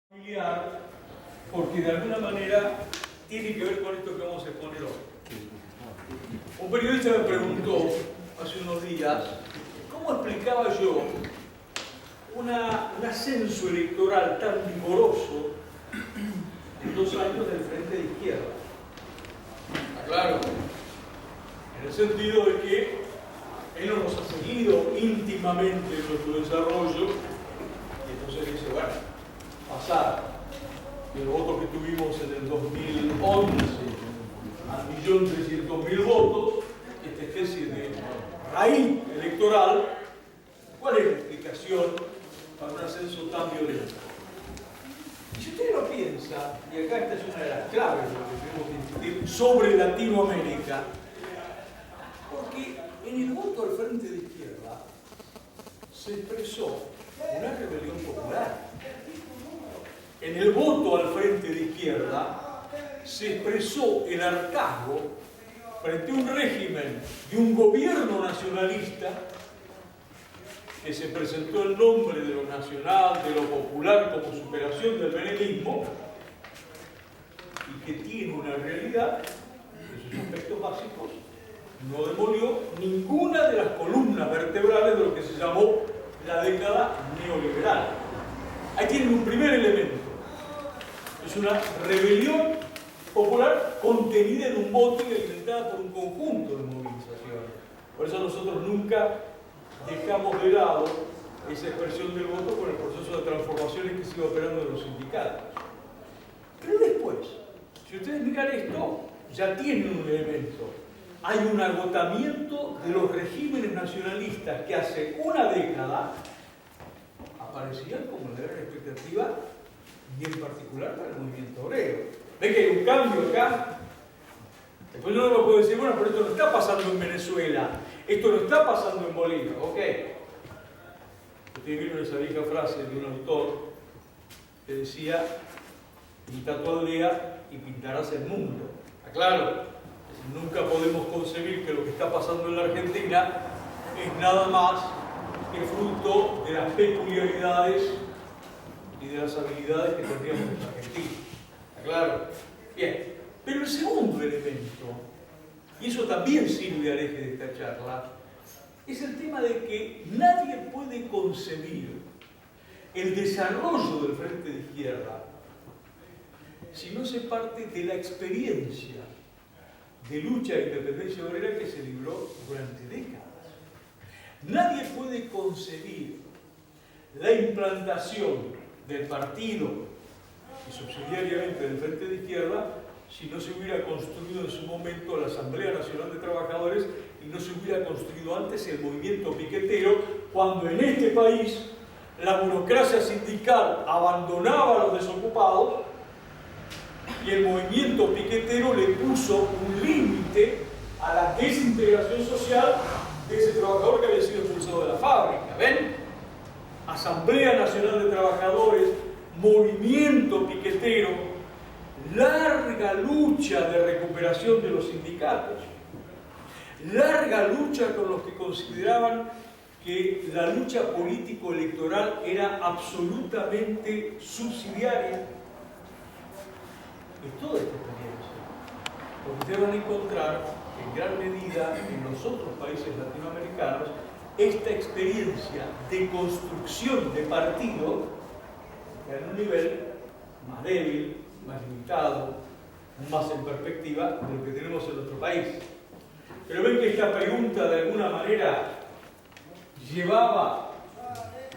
familiar, porque de alguna manera tiene que ver con esto que vamos a exponer hoy. Un periodista me preguntó hace unos días cómo explicaba yo un ascenso electoral tan vigoroso en 2 años del Frente de Izquierda. Claro, en el sentido de que él no nos ha seguido íntimamente en nuestro desarrollo, y entonces dice, bueno, pasar del voto que tuvimos en el 2011 a 1.300.000 votos, esta especie de raíz electoral, ¿cuál es la explicación para un ascenso tan violento? Y si usted lo piensa, y acá esta es una de las claves de lo que tenemos que discutir sobre Latinoamérica, porque en el voto al Frente de Izquierda se expresó una rebelión popular. En el voto al Frente de Izquierda se expresó el hartazgo frente a un régimen de un gobierno nacionalista que se presentó en nombre de lo nacional, de lo popular, como superación del menemismo, y que tiene una realidad, en sus aspectos básicos, no demolió ninguna de las columnas vertebrales de lo que se llamó la década neoliberal. Ahí tienen un primer elemento. Es una rebelión popular contenida en un voto y alimentada por un conjunto de movilizaciones. Por eso nosotros nunca dejamos de lado esa expresión del voto con el proceso de transformaciones que sigue operando en los sindicatos. Pero después, si ustedes miran esto, ya tienen un elemento. Hay un agotamiento de los regímenes nacionalistas que hace una década aparecían como la gran expectativa, y en particular para el movimiento obrero. ¿Ven que hay un cambio acá? Después uno me puede decir, bueno, pero esto no está pasando en Venezuela, esto no está pasando en Bolivia. Ok. Ustedes vieron esa vieja frase de un autor que decía, pinta tu aldea y pintarás el mundo. Claro, nunca podemos concebir que lo que está pasando en la Argentina es nada más que fruto de las peculiaridades y de las habilidades que tendríamos en Argentina. ¿Claro? Bien. Pero el segundo elemento, y eso también sirve al eje de esta charla, es el tema de que nadie puede concebir el desarrollo del Frente de Izquierda si no se parte de la experiencia de lucha e independencia obrera que se libró durante décadas. Nadie puede concebir la implantación del partido y subsidiariamente del Frente de Izquierda si no se hubiera construido en su momento la Asamblea Nacional de Trabajadores y no se hubiera construido antes el movimiento piquetero, cuando en este país la burocracia sindical abandonaba a los desocupados y el movimiento piquetero le puso un límite a la desintegración social de ese trabajador que había sido expulsado de la fábrica. ¿Ven? Asamblea Nacional de Trabajadores, movimiento piquetero, larga lucha de recuperación de los sindicatos, larga lucha con los que consideraban que la lucha político-electoral era absolutamente subsidiaria. Y toda esta experiencia, porque ustedes van a encontrar en gran medida en los otros países latinoamericanos esta experiencia de construcción de partido en un nivel más débil, más limitado, más en perspectiva de lo que tenemos en nuestro país. Pero ven que esta pregunta de alguna manera llevaba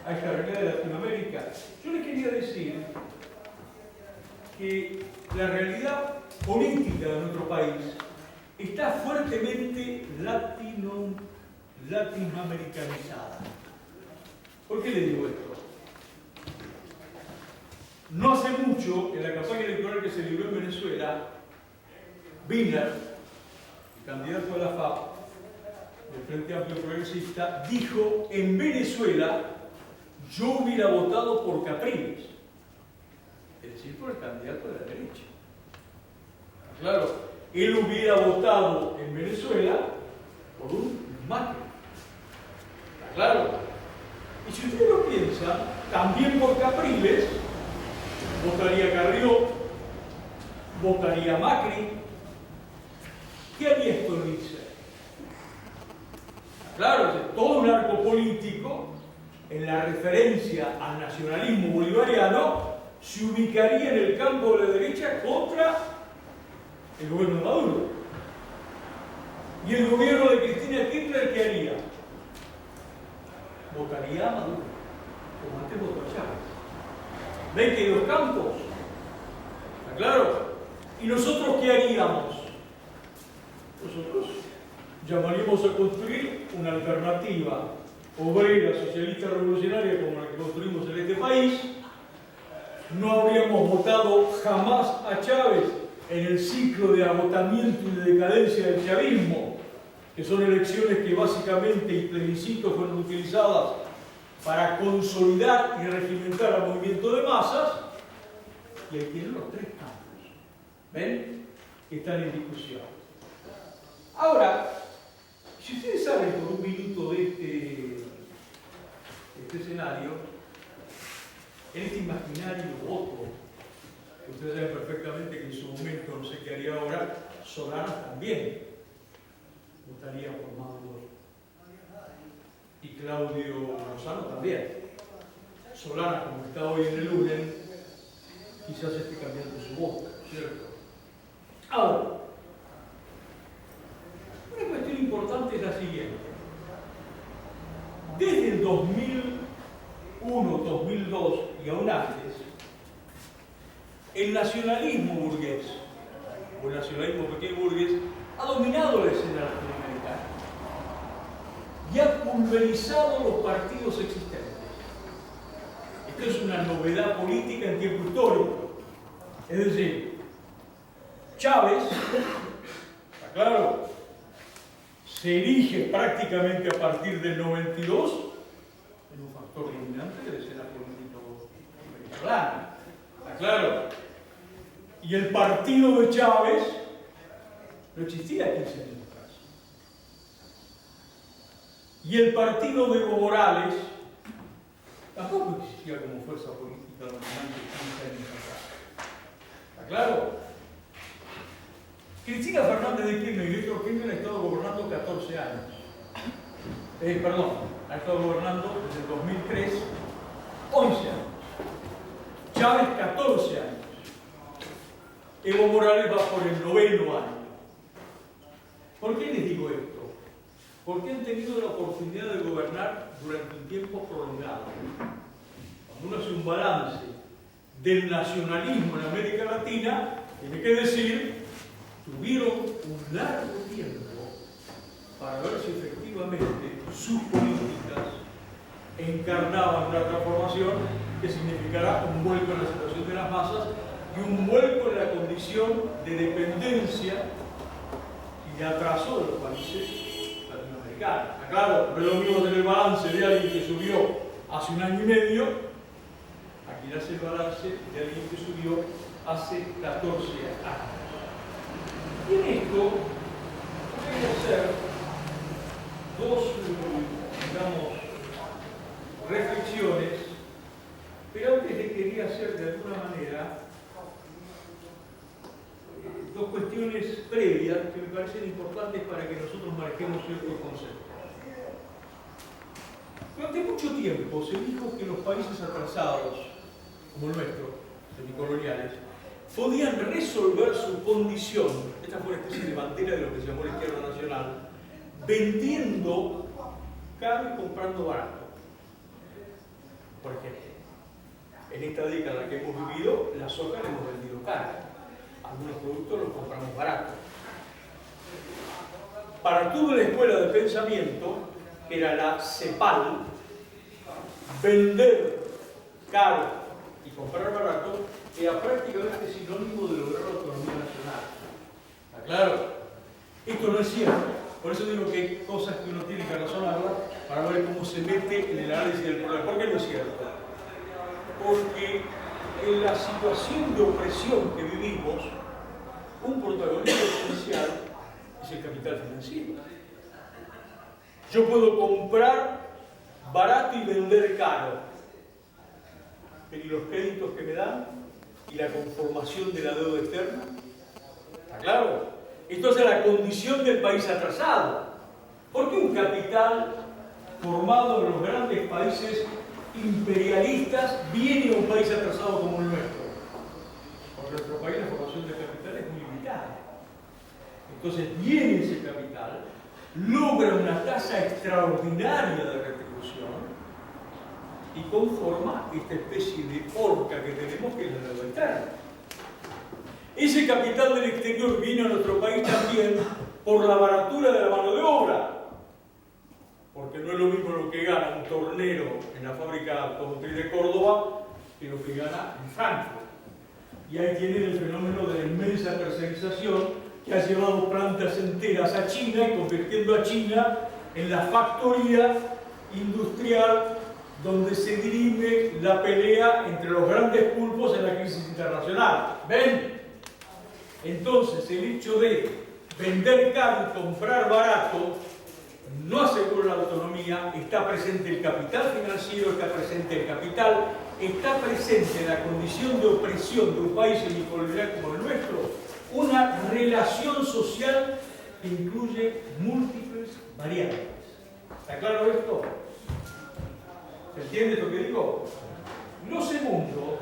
a esta realidad de Latinoamérica. Yo les quería decir que la realidad política de nuestro país está fuertemente latinoamericanizada. ¿Por qué le digo esto? No hace mucho, en la campaña electoral que se libró en Venezuela, Wiener, el candidato a la FAP, del Frente Amplio Progresista, dijo: en Venezuela yo hubiera votado por Capriles, es decir, por el candidato de la derecha. Claro, él hubiera votado en Venezuela por un Macri. Claro. Y si ustedes lo piensan, también por Capriles votaría Carrió, votaría Macri. ¿Qué haría Stolbizer? Claro, es todo un arco político en la referencia al nacionalismo bolivariano se ubicaría en el campo de la derecha contra el gobierno de Maduro. ¿Y el gobierno de Cristina Kirchner qué haría? Votaría a Maduro, como antes votó a Chávez. ¿Ven que hay dos campos? ¿Está claro? ¿Y nosotros qué haríamos? Nosotros llamaríamos a construir una alternativa obrera, socialista, revolucionaria como la que construimos en este país. No habríamos votado jamás a Chávez en el ciclo de agotamiento y de decadencia del chavismo, que son elecciones que básicamente y plebiscitos fueron utilizadas para consolidar y regimentar al movimiento de masas. Y ahí tienen los tres campos, ¿ven? Que están en discusión. Ahora, si ustedes saben por un minuto de este escenario, en este imaginario voto, ustedes saben perfectamente que en su momento, no sé qué haría ahora, Solana también votaría por Maduro. Y Claudio Lozano también. Solana, como está hoy en el UNEN, quizás esté cambiando su voto, ¿cierto? Ahora, una cuestión importante es la siguiente. Desde el 2001, 2002 y aún antes, el nacionalismo burgués, o el nacionalismo pequeño burgués, ha dominado la escena latinoamericana y ha pulverizado los partidos existentes. Esto es una novedad política en tiempo histórico. Es decir, Chávez, está claro, se erige prácticamente a partir del 92 en un factor dominante de la escena político-venezolana. Está claro. Y el partido de Chávez no existía 15 años atrás. Y el partido de Evo Morales tampoco existía como fuerza política dominante 15 años atrás. ¿Está claro? Cristina Fernández de Kirchner y Néstor Kirchner han estado gobernando 14 años. Ha estado gobernando desde el 2003 11 años. Chávez 14 años. Evo Morales va por el 9º año. ¿Por qué les digo esto? Porque han tenido la oportunidad de gobernar durante un tiempo prolongado. Cuando uno hace un balance del nacionalismo en América Latina, tiene que decir, tuvieron un largo tiempo para ver si efectivamente sus políticas encarnaban una transformación que significará un vuelco en la situación de las masas y un vuelco en la condición de dependencia y de atraso de los países latinoamericanos. Claro, no es lo mismo tener el balance de alguien que subió hace un año y medio, aquí hace el balance de alguien que subió hace 14 años. Y en esto voy a hacer dos, reflexiones, pero antes les quería hacer de alguna manera dos cuestiones previas que me parecen importantes para que nosotros marquemos ciertos conceptos. Durante mucho tiempo se dijo que los países atrasados, como el nuestro, semicoloniales, podían resolver su condición, esta fue una especie de bandera de lo que se llamó la izquierda nacional, vendiendo caro y comprando barato. Por ejemplo, en esta década que hemos vivido, la soja la hemos vendido cara. Algunos productos los compramos baratos. Para toda la escuela de pensamiento, que era la CEPAL, vender caro y comprar barato era prácticamente sinónimo de lograr la autonomía nacional. ¿Está claro? Esto no es cierto. Por eso digo que hay cosas que uno tiene que razonarlas para ver cómo se mete en el análisis del problema. ¿Por qué no es cierto? Porque en la situación de opresión que vivimos, un protagonista esencial es el capital financiero. Yo puedo comprar barato y vender caro, pero ¿y los créditos que me dan? y la conformación de la deuda externa. ¿Está claro? Esto es la condición del país atrasado. ¿Por qué un capital formado en los grandes países imperialistas viene a un país atrasado como el nuestro? Porque en nuestro país la formación de capital es muy limitada. Entonces viene ese capital, logra una tasa extraordinaria de retribución y conforma esta especie de horca que tenemos, que es la deuda externa. Ese capital del exterior viene a nuestro país también por la baratura de la mano de obra, porque no es lo mismo lo que gana un tornero en la fábrica automotriz de Córdoba que lo que gana en Frankfurt. Y ahí tienen el fenómeno de la inmensa tercerización que ha llevado plantas enteras a China y convirtiendo a China en la factoría industrial donde se dirime la pelea entre los grandes pulpos en la crisis internacional. ¿Ven? Entonces, el hecho de vender caro y comprar barato no asegura la autonomía. Está presente el capital financiero, está presente el capital, está presente la condición de opresión de un país semicolonial como el nuestro, una relación social que incluye múltiples variables. ¿Está claro esto? ¿Se entiende lo que digo? Lo segundo,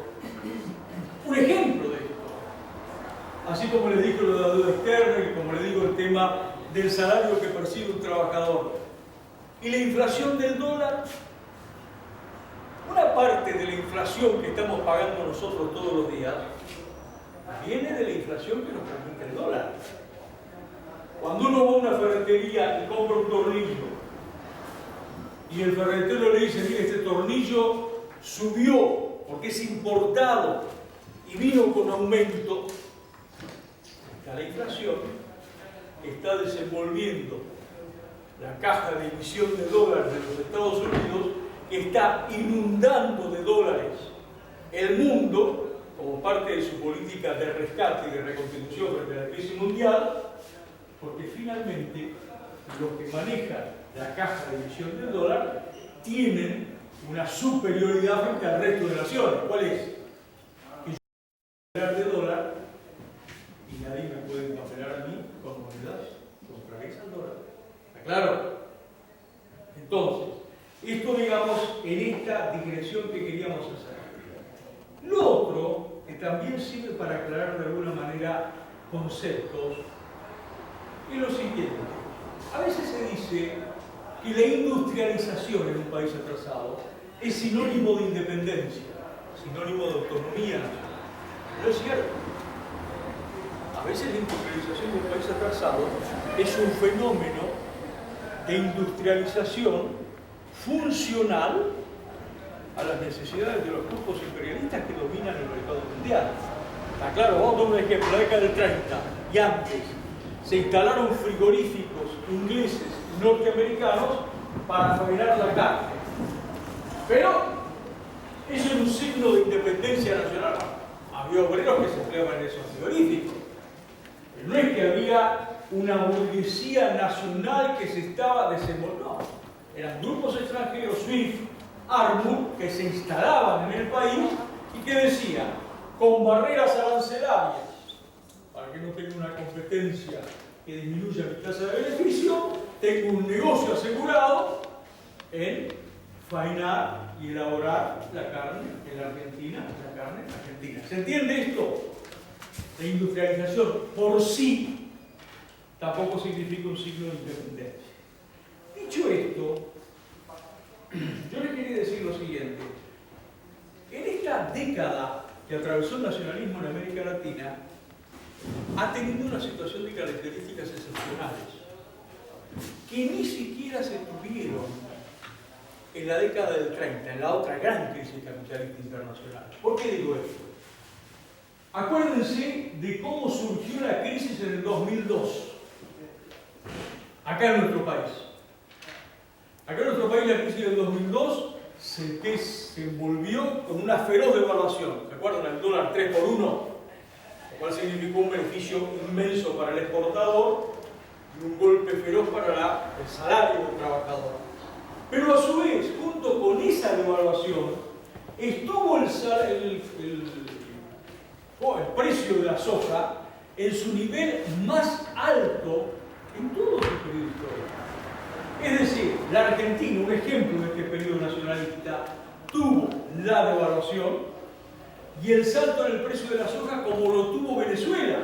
un ejemplo de esto, así como le digo lo de la deuda externa y como le digo el tema del salario que percibe un trabajador y la inflación del dólar. Una parte de la inflación que estamos pagando nosotros todos los días viene de la inflación que nos permite el dólar. Cuando uno va a una ferretería y compra un tornillo y el ferretero le dice: mire, este tornillo subió porque es importado y vino con aumento, la inflación está desenvolviendo la caja de emisión de dólares de los Estados Unidos, que está inundando de dólares el mundo como parte de su política de rescate y de reconstitución frente a la crisis mundial, porque finalmente los que manejan la caja de emisión del dólar tienen una superioridad frente al resto de naciones. ¿Cuál es? Que yo voy a hablar de dólar y nadie me puede empapelar a mí con moneda contra esa dólar. ¿Está claro? Entonces, esto, digamos, en esta digresión que queríamos hacer. Lo otro, que también sirve para aclarar de alguna manera conceptos, es lo siguiente. A veces se dice que la industrialización en un país atrasado es sinónimo de independencia, sinónimo de autonomía nacional. No es cierto. A veces la industrialización de un país atrasado es un fenómeno de industrialización funcional a las necesidades de los grupos imperialistas que dominan el mercado mundial. Está claro, vamos a tomar un ejemplo, la década del 30 y antes se instalaron frigoríficos ingleses y norteamericanos para fabricar la carne. Pero eso es un signo de independencia nacional. Había obreros que se empleaban en esos frigoríficos. No es que había una burguesía nacional que se estaba desenvolviendo. No. Eran grupos extranjeros, SWIFT, Armour, que se instalaban en el país y que decían, con barreras arancelarias, para que no tenga una competencia que disminuya mi tasa de beneficio, tengo un negocio asegurado en faenar y elaborar la carne en la Argentina, la carne argentina. ¿Se entiende esto? La industrialización por sí tampoco significa un signo de independencia. Dicho esto, yo les quería decir lo siguiente. En esta década que atravesó el nacionalismo en América Latina, ha tenido una situación de características excepcionales que ni siquiera se tuvieron en la década del 30, en la otra gran crisis capitalista internacional. ¿Por qué digo esto? Acuérdense de cómo surgió la crisis en el 2002, acá en nuestro país. Acá en nuestro país la crisis del 2002 se desenvolvió con una feroz devaluación. ¿Se acuerdan? El dólar 3 por 1, lo cual significó un beneficio inmenso para el exportador y un golpe feroz para el salario del trabajador. Pero a su vez, junto con esa devaluación, estuvo o el precio de la soja en su nivel más alto en todo su periodo histórico. Es decir, la Argentina, un ejemplo de este periodo nacionalista, tuvo la devaluación y el salto en el precio de la soja como lo tuvo Venezuela,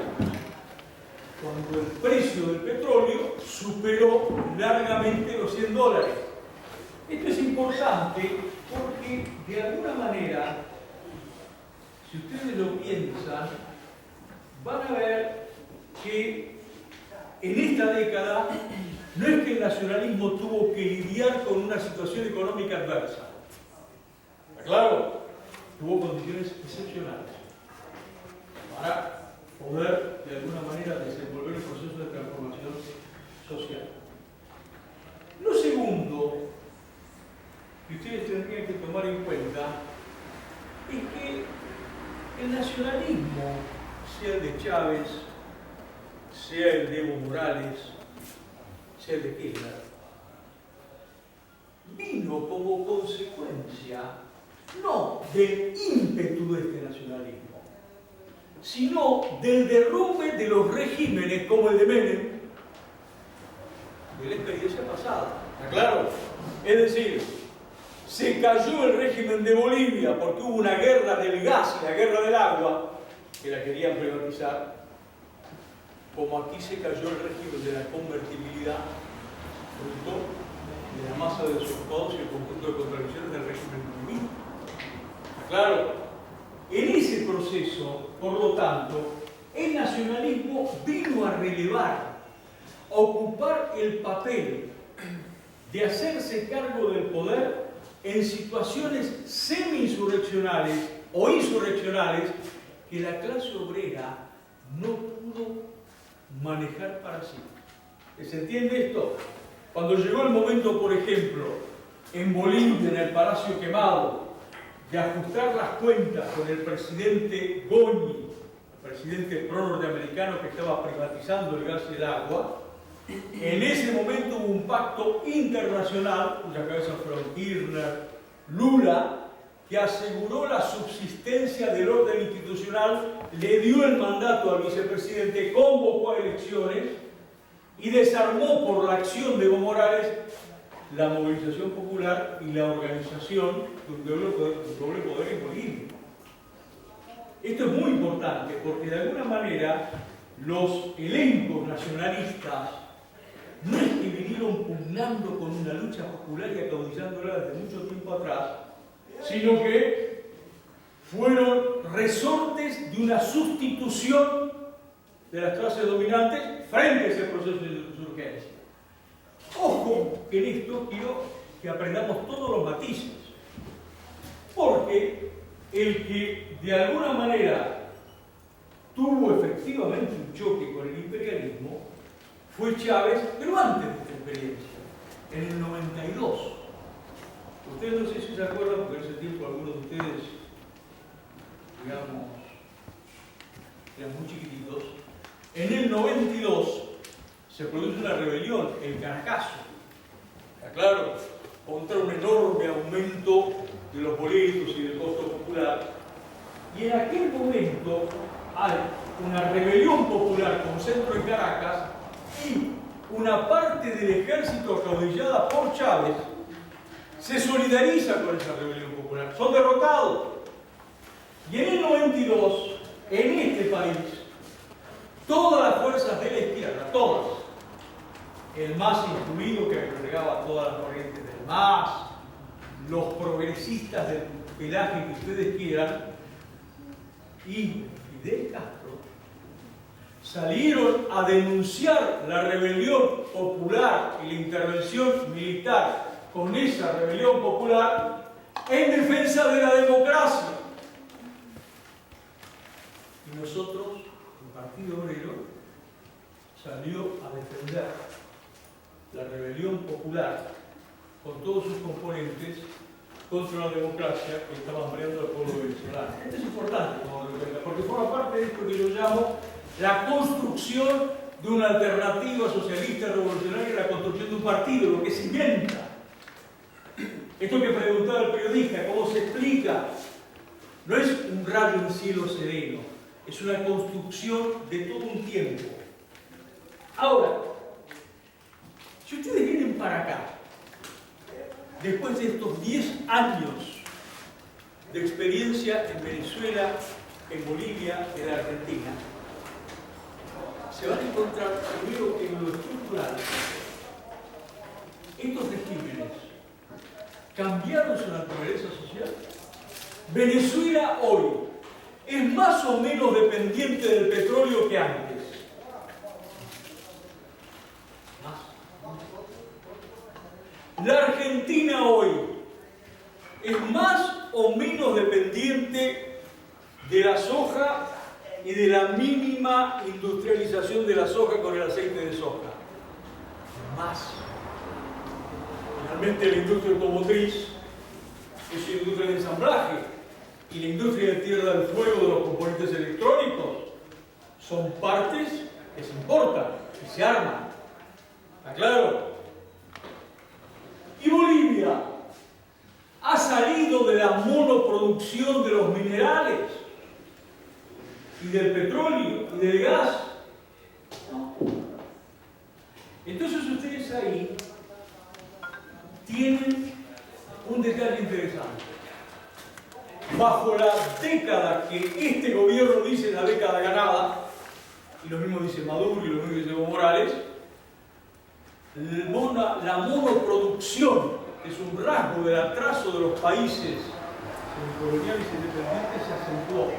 cuando el precio del petróleo superó largamente los $100. Esto es importante porque, de alguna manera, si ustedes lo piensan, van a ver que en esta década no es que el nacionalismo tuvo que lidiar con una situación económica adversa. ¿Está claro? Tuvo condiciones excepcionales para poder, de alguna manera, desenvolver el proceso de transformación social. Lo segundo que ustedes tendrían que tomar en cuenta es que el nacionalismo, sea el de Chávez, sea el de Evo Morales, sea el de Kirchner, vino como consecuencia no del ímpetu de este nacionalismo, sino del derrumbe de los regímenes como el de Menem, de la experiencia pasada. ¿Está claro? Es decir, se cayó el régimen de Bolivia porque hubo una guerra del gas y la guerra del agua, que la querían privatizar, como aquí se cayó el régimen de la convertibilidad, fruto de la masa de los estados y el conjunto de contradicciones del régimen bolivino. Claro, en ese proceso, por lo tanto, el nacionalismo vino a relevar, a ocupar el papel de hacerse cargo del poder en situaciones semi-insurreccionales o insurreccionales que la clase obrera no pudo manejar para sí. ¿Se entiende esto? Cuando llegó el momento, por ejemplo, en Bolivia, en el Palacio Quemado, de ajustar las cuentas con el presidente Goñi, el presidente pro-norteamericano que estaba privatizando el gas y el agua, en ese momento hubo un pacto internacional, cuya cabeza fueron Kirchner, Lula, que aseguró la subsistencia del orden institucional, le dio el mandato al vicepresidente, convocó a elecciones y desarmó por la acción de Evo Morales la movilización popular y la organización de un doble poder en Bolivia. Esto es muy importante porque de alguna manera los elencos nacionalistas no es que vinieron pugnando con una lucha popular y acaudillándola desde mucho tiempo atrás, sino que fueron resortes de una sustitución de las clases dominantes frente a ese proceso de insurgencia. Ojo, que en esto quiero que aprendamos todos los matices, porque el que de alguna manera tuvo efectivamente un choque con el imperialismo fue Chávez, pero antes de esta experiencia, en el 92. Ustedes no sé si se acuerdan, porque en ese tiempo algunos de ustedes, digamos, eran muy chiquititos. En el 92 se produce una rebelión, el Caracazo, ¿está claro? Contra un enorme aumento de los boletos y del costo popular. Y en aquel momento hay una rebelión popular con centro en Caracas y una parte del ejército acaudillada por Chávez se solidariza con esa rebelión popular. Son derrotados. Y en el 92, en este país, todas las fuerzas de la izquierda, todas, el MAS incluido, que agregaba todas las corrientes del MAS, los progresistas del pelaje que ustedes quieran, y Fidel Castro, salieron a denunciar la rebelión popular y la intervención militar con esa rebelión popular en defensa de la democracia. Y nosotros, el Partido Obrero, salió a defender la rebelión popular con todos sus componentes contra la democracia que estaba hambriando al pueblo venezolano. Esto es importante, porque forma parte de esto que yo llamo la construcción de una alternativa socialista revolucionaria y la construcción de un partido, lo que se inventa. Esto que preguntaba el periodista, ¿cómo se explica? No es un rayo en cielo sereno, es una construcción de todo un tiempo. Ahora, si ustedes vienen para acá, después de estos 10 años de experiencia en Venezuela, en Bolivia, en Argentina, se van a encontrar primero que en lo estructural, estos regímenes cambiaron su naturaleza social. Venezuela hoy es más o menos dependiente del petróleo que antes. La Argentina hoy es más o menos dependiente de la soja y de la mínima industrialización de la soja con el aceite de soja. Más. Finalmente la industria automotriz es una industria de ensamblaje y la industria de tierra del fuego de los componentes electrónicos son partes que se importan, que se arman. ¿Está claro? Y Bolivia ha salido de la monoproducción de los minerales y del petróleo y del gas. ¿No? Entonces ustedes ahí tienen un detalle interesante. Bajo la década que este gobierno dice la década ganada, y lo mismo dice Maduro y lo mismo dice Evo Morales, la monoproducción, que es un rasgo del atraso de los países coloniales e independientes, se acentuó.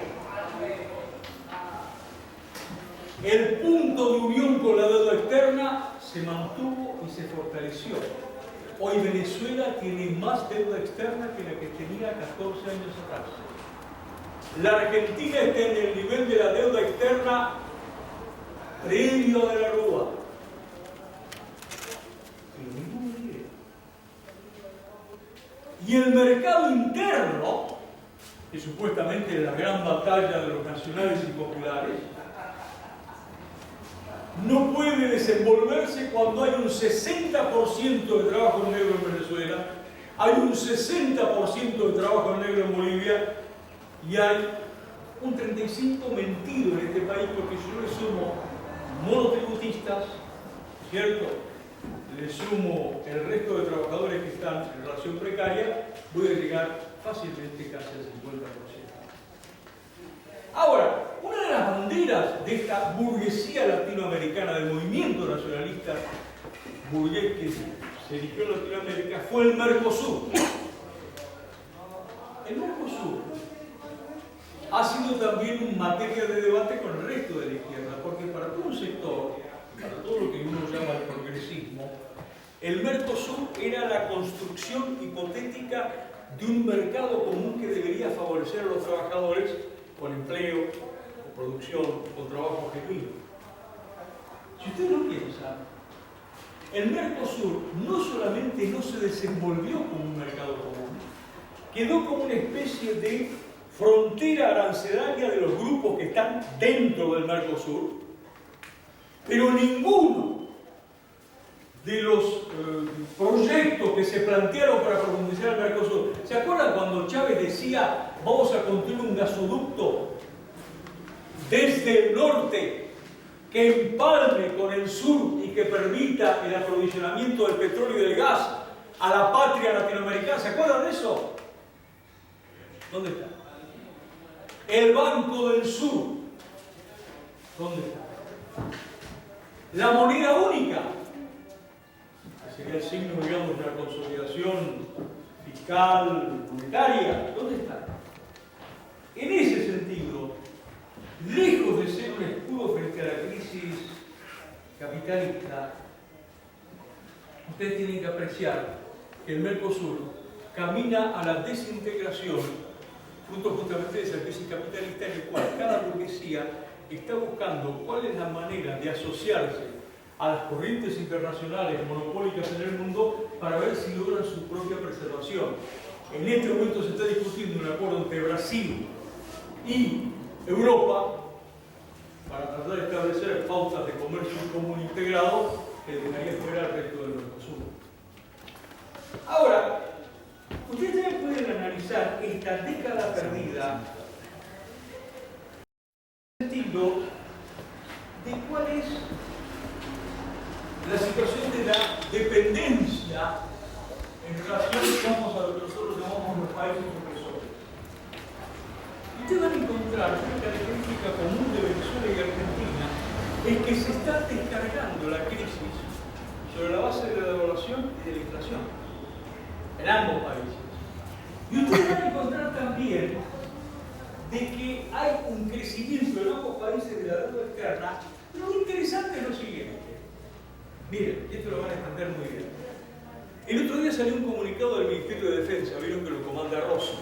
El punto de unión con la deuda externa se mantuvo y se fortaleció. Hoy Venezuela tiene más deuda externa que la que tenía 14 años atrás. La Argentina está en el nivel de la deuda externa previo de la Rúa. Y el mercado interno, que supuestamente es la gran batalla de los nacionales y populares, no puede desenvolverse cuando hay un 60% de trabajo negro en Venezuela, hay un 60% de trabajo negro en Bolivia y hay un 35% mentido en este país, porque si yo le sumo monotributistas, ¿cierto?, le sumo el resto de trabajadores que están en relación precaria, voy a llegar fácilmente casi al 50%. Ahora, una de las banderas de esta burguesía latinoamericana, del movimiento nacionalista burgués que se erigió en Latinoamérica, fue el Mercosur. El Mercosur ha sido también materia de debate con el resto de la izquierda, porque para todo un sector, para todo lo que uno llama el progresismo, el Mercosur era la construcción hipotética de un mercado común que debería favorecer a los trabajadores con empleo, con producción, con trabajo genuino. Si usted lo piensa, el Mercosur no solamente no se desenvolvió como un mercado común, quedó como una especie de frontera arancelaria de los grupos que están dentro del Mercosur, pero ninguno de los proyectos que se plantearon para profundizar el Mercosur. ¿Se acuerdan cuando Chávez decía vamos a construir un gasoducto desde el norte que empalme con el sur y que permita el aprovisionamiento del petróleo y del gas a la patria latinoamericana? ¿Se acuerdan de eso? ¿Dónde está? El Banco del Sur. ¿Dónde está? La moneda única, que sería el signo, digamos, de la consolidación fiscal, monetaria. ¿Dónde está? En ese sentido, lejos de ser un escudo frente a la crisis capitalista, ustedes tienen que apreciar que el Mercosur camina a la desintegración, fruto justamente de esa crisis capitalista en el cual cada burguesía está buscando cuál es la manera de asociarse a las corrientes internacionales monopólicas en el mundo para ver si logran su propia preservación. En este momento se está discutiendo un acuerdo entre Brasil y Europa para tratar de establecer pautas de comercio común integrado que dejaría fuera al resto del Mercosur. Ahora, ustedes también pueden analizar esta década perdida ejemplo de cuál es la situación de la dependencia en relación, digamos, a lo que nosotros llamamos los países opresores. Y ustedes van a encontrar una característica común de Venezuela y Argentina, es que se está descargando la crisis sobre la base de la devaluación y de la inflación en ambos países. Y ustedes van a encontrar también de que hay un crecimiento en ambos países de la deuda externa. Lo interesante es lo siguiente. Miren, esto lo van a entender muy bien. El otro día salió un comunicado del Ministerio de Defensa, vieron que lo comanda Rossi,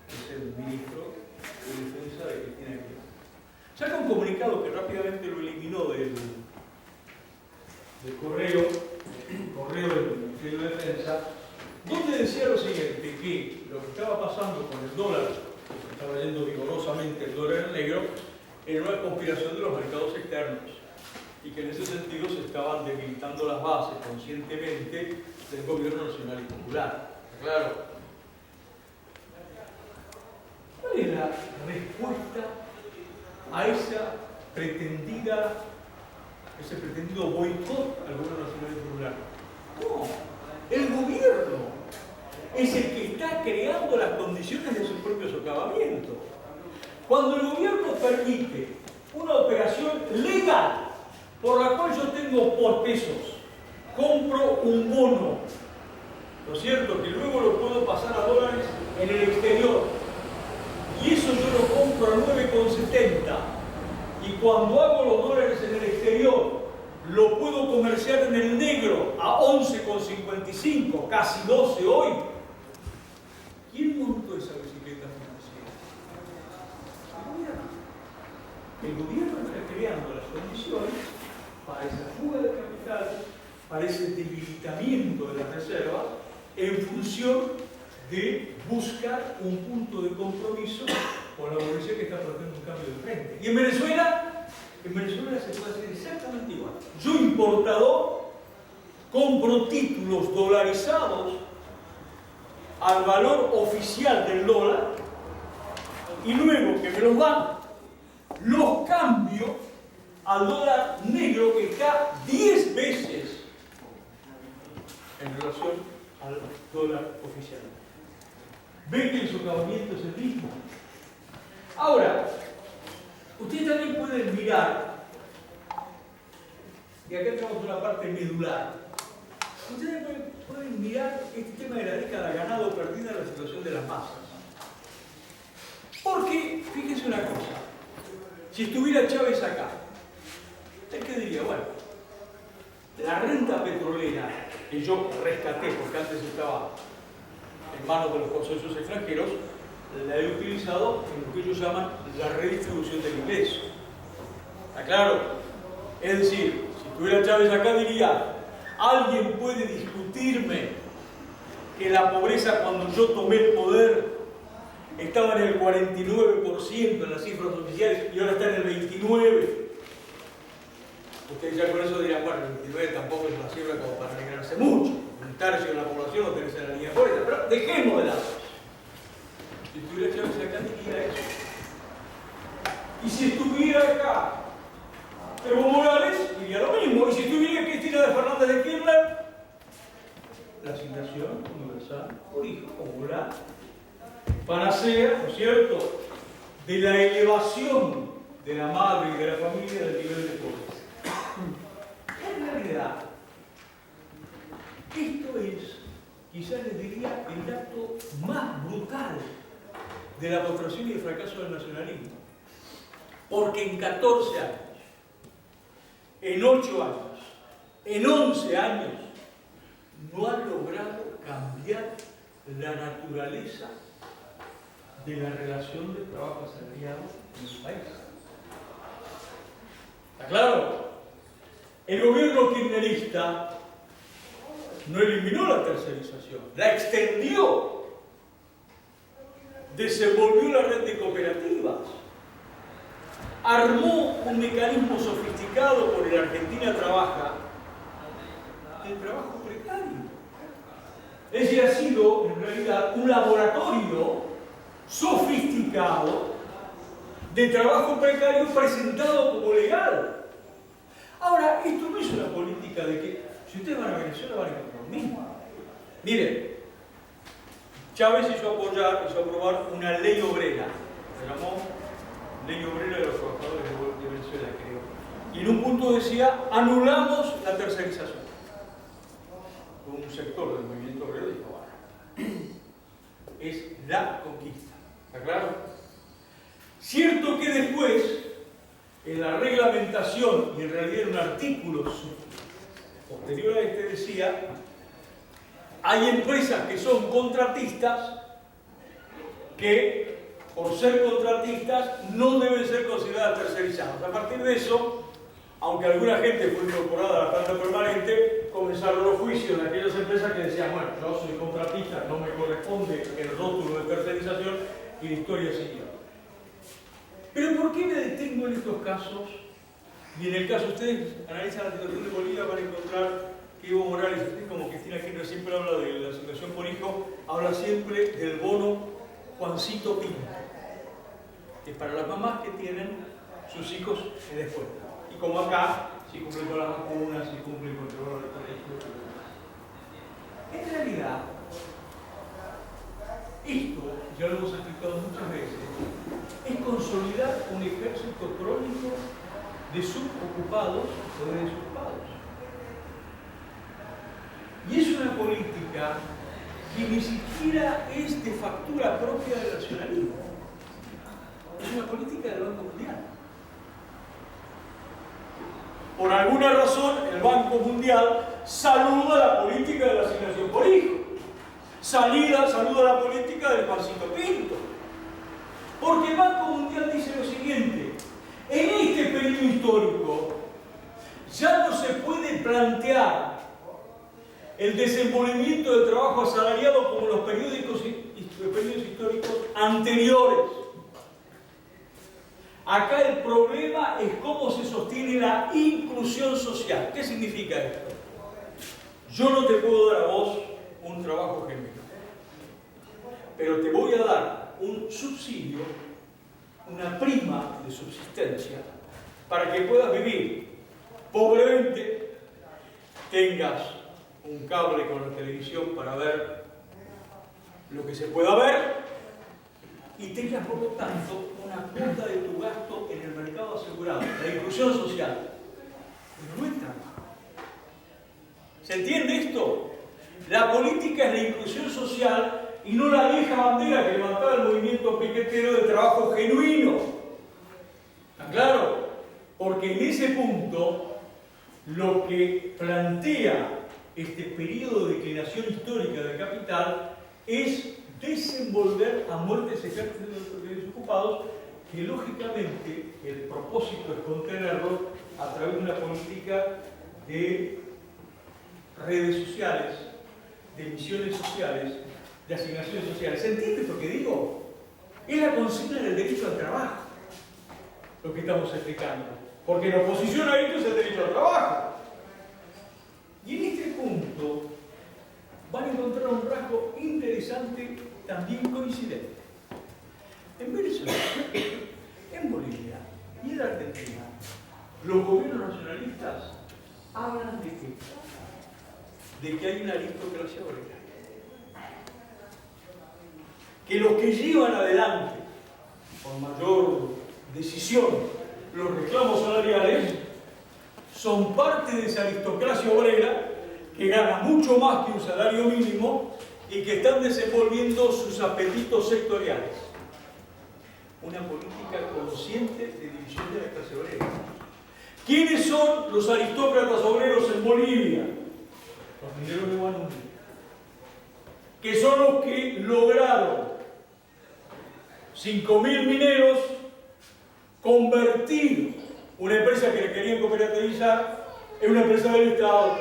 que es el ministro de Defensa de Cristina Kirchner. Saca un comunicado que rápidamente lo eliminó del correo del Ministerio de Defensa, donde decía lo siguiente, que lo que estaba pasando con el dólar, que estaba yendo vigorosamente el dólar negro, era una conspiración de los mercados externos y que en ese sentido se estaban debilitando las bases conscientemente del gobierno nacional y popular. Claro. ¿Cuál es la respuesta a ese pretendido boicot al gobierno nacional y popular? No, el gobierno es el que está creando las condiciones de su propio socavamiento. Cuando el gobierno permite una operación legal por la cual yo tengo por pesos, compro un bono, ¿no es cierto?, que luego lo puedo pasar a dólares en el exterior, y eso yo lo compro a 9,70, y cuando hago los dólares en el exterior, lo puedo comerciar en el negro a 11,55, casi 12 hoy. ¿Quién montó esa bicicleta financiera? El gobierno está creando las condiciones para esa fuga de capital, para ese debilitamiento de las reservas, en función de buscar un punto de compromiso con la burguesía que está planteando un cambio de frente. Y en Venezuela se puede hacer exactamente igual. Yo, importador, compro títulos dolarizados al valor oficial del dólar y luego que me los dan, los cambio al dólar negro, que está 10 veces en relación al dólar oficial. ¿Ven que el socavamiento es el mismo? Ahora, ustedes también pueden mirar, y acá tenemos una parte medular, ustedes pueden mirar este tema de la década ganada o perdida en la situación de las masas. Porque, fíjense una cosa, si estuviera Chávez acá, ¿usted qué diría? Bueno, la renta petrolera que yo rescaté, porque antes estaba en manos de los consorcios extranjeros, la he utilizado en lo que ellos llaman la redistribución del ingreso. ¿Está claro? Es decir, si estuviera Chávez acá diría, ¿alguien puede discutirme que la pobreza cuando yo tomé el poder estaba en el 49% en las cifras oficiales y ahora está en el 29%? Ustedes ya con eso dirían, bueno, el 29 tampoco es una cifra como para alegrarse mucho. Un tercio de la población lo tenés en la línea de pobreza. Pero dejemos de lado. Si estuviera Chávez acá, diría eso. Y si estuviera acá Evo Morales, diría lo mismo. Y si estuviera Cristina de Fernández de Kirchner, la asignación universal por hijo, como la panacea, ¿no es cierto?, de la elevación de la madre y de la familia del nivel de pobreza. En realidad, esto es, quizás les diría, el dato más brutal de la frustración y el fracaso del nacionalismo. Porque en 14 años, en 8 años, en 11 años, no han logrado cambiar la naturaleza de la relación de trabajo asalariado en su país. ¿Está claro? El gobierno kirchnerista no eliminó la tercerización, la extendió, desenvolvió la red de cooperativas, armó un mecanismo sofisticado por el Argentina Trabaja del trabajo precario. Es decir, ha sido en realidad un laboratorio sofisticado de trabajo precario presentado como legal. Ahora, esto no es una política de que, si ustedes van a Venezuela, van a encontrar lo mismo. Miren, Chávez hizo aprobar una ley obrera, se llamó Ley Obrera de los Trabajadores de Venezuela, creo. Y en un punto decía, anulamos la tercerización. Un sector del movimiento obrero dijo, bueno, es la conquista. ¿Está claro? Cierto que después, en la reglamentación, y en realidad en un artículo posterior a este decía, hay empresas que son contratistas que, por ser contratistas, no deben ser consideradas tercerizadas. A partir de eso, aunque alguna gente fue incorporada a la planta permanente, comenzaron los juicios de aquellas empresas que decían, bueno, yo soy contratista, no me corresponde el rótulo de tercerización, y la historia siguió. Pero ¿por qué me detengo en estos casos? Y en el caso, ustedes analizan la situación de Bolivia, van a encontrar que Evo Morales, como Cristina Kirchner siempre habla de la situación por hijo, habla siempre del bono Juancito Pinto, que es para las mamás que tienen sus hijos en la escuela. Y como acá, si cumplen con las vacunas, si cumplen con todo el colegio. En realidad, esto, ya lo hemos explicado muchas veces, es consolidar un ejército crónico de subocupados o de desocupados. Y es una política que ni siquiera es de factura propia del nacionalismo. Es una política del Banco Mundial. Por alguna razón, el Banco Mundial saluda la política de la asignación por hijo. Saluda la política del Juancito Pinto. Porque el Banco Mundial dice lo siguiente: en este periodo histórico ya no se puede plantear el desenvolvimiento del trabajo asalariado como los periodos históricos anteriores. Acá el problema es cómo se sostiene la inclusión social. ¿Qué significa esto? Yo no te puedo dar a vos un trabajo genuino, pero te voy a dar un subsidio, una prima de subsistencia, para que puedas vivir pobremente, tengas un cable con la televisión para ver lo que se pueda ver y tengas por lo tanto una cuota de tu gasto en el mercado asegurado, la inclusión social. Pero no es trabajo. ¿Se entiende esto? La política es la inclusión social y no la vieja bandera que levantaba el movimiento piquetero de trabajo genuino. ¿Está claro? Porque en ese punto lo que plantea este periodo de declinación histórica del capital es desenvolver a muerte ese ejército de desocupados, que lógicamente el propósito es contenerlo a través de una política de redes sociales, de misiones sociales, de asignaciones sociales. ¿Se entiende lo que digo? Es la consigna del derecho al trabajo lo que estamos explicando, porque en oposición a esto es el derecho al trabajo. Y en este punto van a encontrar un rasgo interesante, también coincidente. En Venezuela, en Bolivia y en Argentina, los gobiernos nacionalistas hablan de qué? De que hay una aristocracia obrera. Que los que llevan adelante con mayor decisión los reclamos salariales son parte de esa aristocracia obrera que gana mucho más que un salario mínimo y que están desenvolviendo sus apetitos sectoriales. Una política consciente de división de la clase obrera. ¿Quiénes son los aristócratas obreros en Bolivia? Los mineros de Guanuni, que son los que lograron 5.000 mineros convertir una empresa que le querían cooperativizar en una empresa del Estado.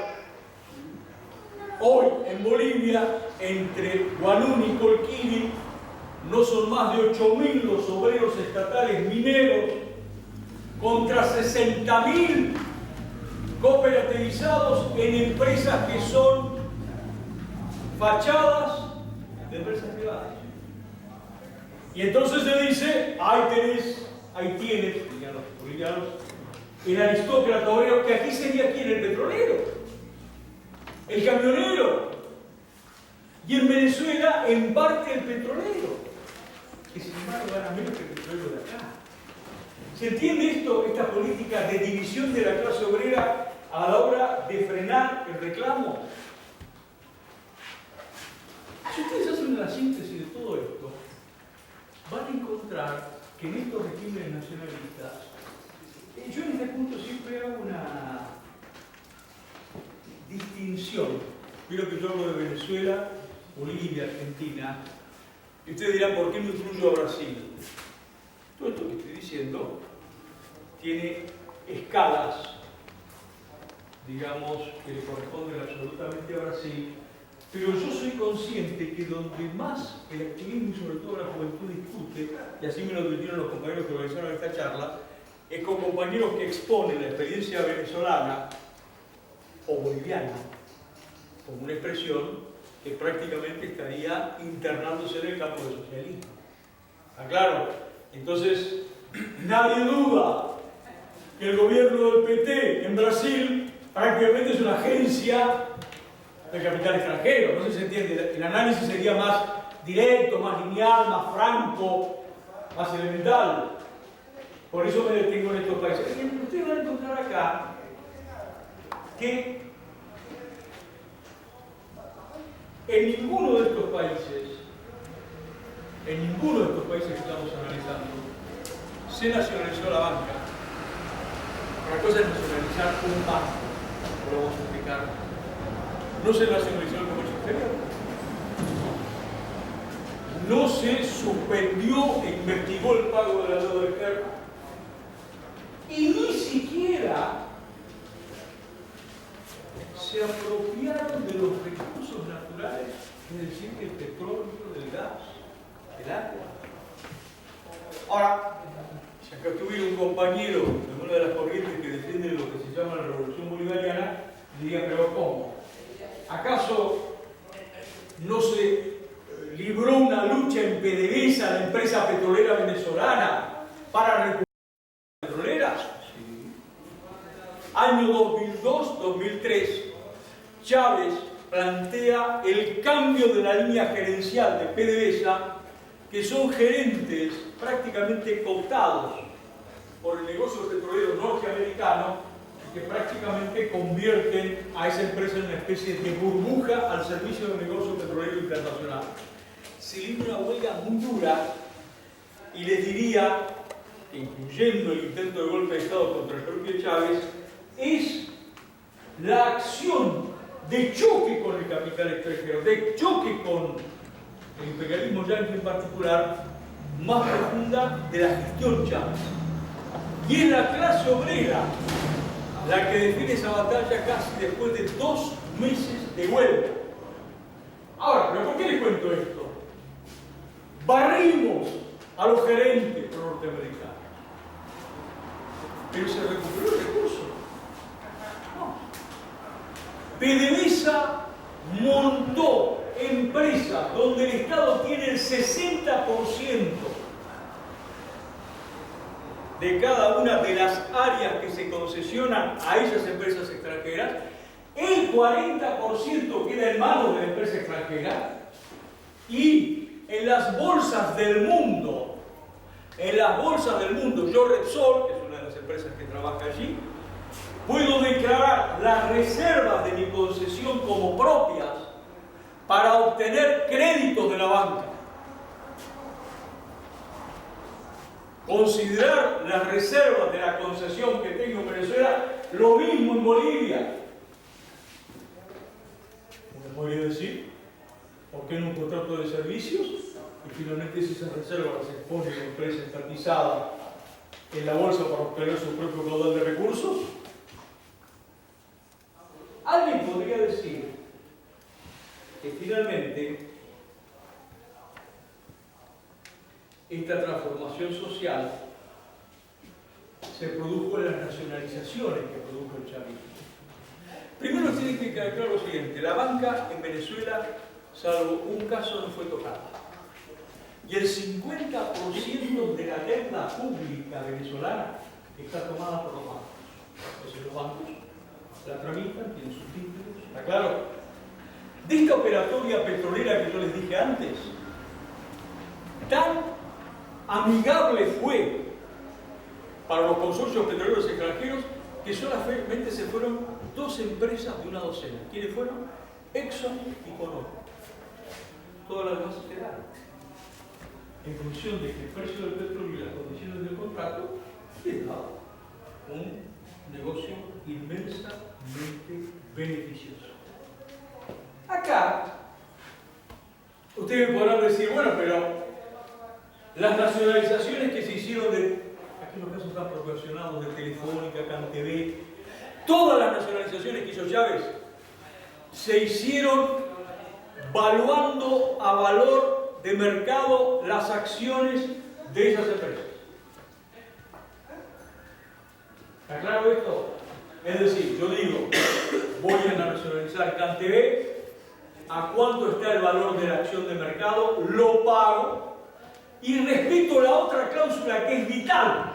Hoy en Bolivia, entre Guanuni y Colquiri, no son más de 8.000 los obreros estatales mineros contra 60.000 cooperativizados en empresas que son fachadas de empresas privadas. Y entonces se dice, ahí tenés ahí tienes, dirían los bolivianos, el aristócrata obrero, que aquí sería ¿quién? El petrolero, el camionero, y en Venezuela en parte el petrolero, que sin embargo gana menos que el petrolero de acá. ¿Se entiende esto, esta política de división de la clase obrera a la hora de frenar el reclamo? Si ustedes hacen una síntesis de todo esto, van a encontrar que en estos regímenes nacionalistas, yo en este punto siempre hago una distinción. Creo que yo hablo de Venezuela, Bolivia, Argentina, y ustedes dirán, ¿por qué no incluyo a Brasil? Todo esto que estoy diciendo tiene escalas, digamos, que le corresponden absolutamente a Brasil, pero yo soy consciente que donde más el activismo y sobre todo la juventud discute, y así me lo advirtieron los compañeros que organizaron esta charla, es con compañeros que exponen la experiencia venezolana o boliviana como una expresión que prácticamente estaría internándose en el campo del socialismo. ¿Está claro? Entonces, nadie duda que el gobierno del PT en Brasil prácticamente es una agencia del capital extranjero. No sé si se entiende. El análisis sería más directo, más lineal, más franco, más elemental. Por eso me detengo en estos países. Ustedes van a encontrar acá que en ninguno de estos países que estamos analizando, se nacionalizó la banca. Una cosa es nacionalizar un banco, lo vamos a explicar. No se nacionalizó el comercio exterior. No se suspendió e investigó el pago de la deuda externa. Y ni siquiera se apropiaron de los recursos naturales, es decir, el petróleo, del gas, el agua. Ahora, si acá tuviera un compañero de una de las corrientes que defiende lo que se llama la revolución bolivariana, diría, pero ¿cómo? ¿Acaso no se libró una lucha en PDVSA, la empresa petrolera venezolana, para recuperar las petroleras? Sí. Año 2002-2003, Chávez plantea el cambio de la línea gerencial de PDVSA, que son gerentes prácticamente cooptados por el negocio petrolero norteamericano, que prácticamente convierten a esa empresa en una especie de burbuja al servicio del negocio petrolero internacional. Se libra una huelga muy dura y les diría, incluyendo el intento de golpe de Estado contra el propio Chávez, es la acción de choque con el capital extranjero, de choque con el imperialismo yanqui en particular, más profunda de la gestión Chávez. Y es la clase obrera la que define esa batalla casi después de 2 meses de huelga. Ahora, ¿pero por qué les cuento esto? Barrimos a los gerentes norteamericanos, pero se recuperó el recurso. No. PDVSA montó empresas donde el Estado tiene el 60% de cada una de las áreas que se concesionan a esas empresas extranjeras, el 40% queda en manos de la empresa extranjera, y en las bolsas del mundo, yo Repsol, que es una de las empresas que trabaja allí, puedo declarar las reservas de mi concesión como propias para obtener créditos de la banca. Considerar las reservas de la concesión que tengo en Venezuela, lo mismo en Bolivia. ¿Me podría decir? ¿Por qué en un contrato de servicios? Y finalmente si esas reservas se expone a una empresa estatizada en la bolsa para obtener su propio caudal de recursos. Alguien podría decir que finalmente esta transformación social se produjo en las nacionalizaciones que produjo el chavismo. Primero tiene que quedar claro lo siguiente: la banca en Venezuela, salvo un caso, no fue tocada. y el 50% de la deuda pública venezolana está tomada por los bancos. Entonces los bancos la tramitan, tienen sus títulos, ¿está claro? De esta operatoria petrolera que yo les dije antes, tan amigable fue para los consorcios petroleros extranjeros que solamente se fueron 2 empresas de una docena. ¿Quiénes fueron? Exxon y Conoco. Todas las demás se quedaron. En función de que el precio del petróleo y las condiciones del contrato les daba un negocio inmensamente beneficioso. Acá, ustedes me podrán decir, bueno, pero las nacionalizaciones que se hicieron de aquellos casos tan proporcionados de Telefónica, CanTV, todas las nacionalizaciones que hizo Chávez se hicieron valuando a valor de mercado las acciones de esas empresas. ¿Está claro esto? Es decir, yo digo, voy a nacionalizar CanTV, ¿a cuánto está el valor de la acción de mercado? Lo pago y respeto la otra cláusula que es vital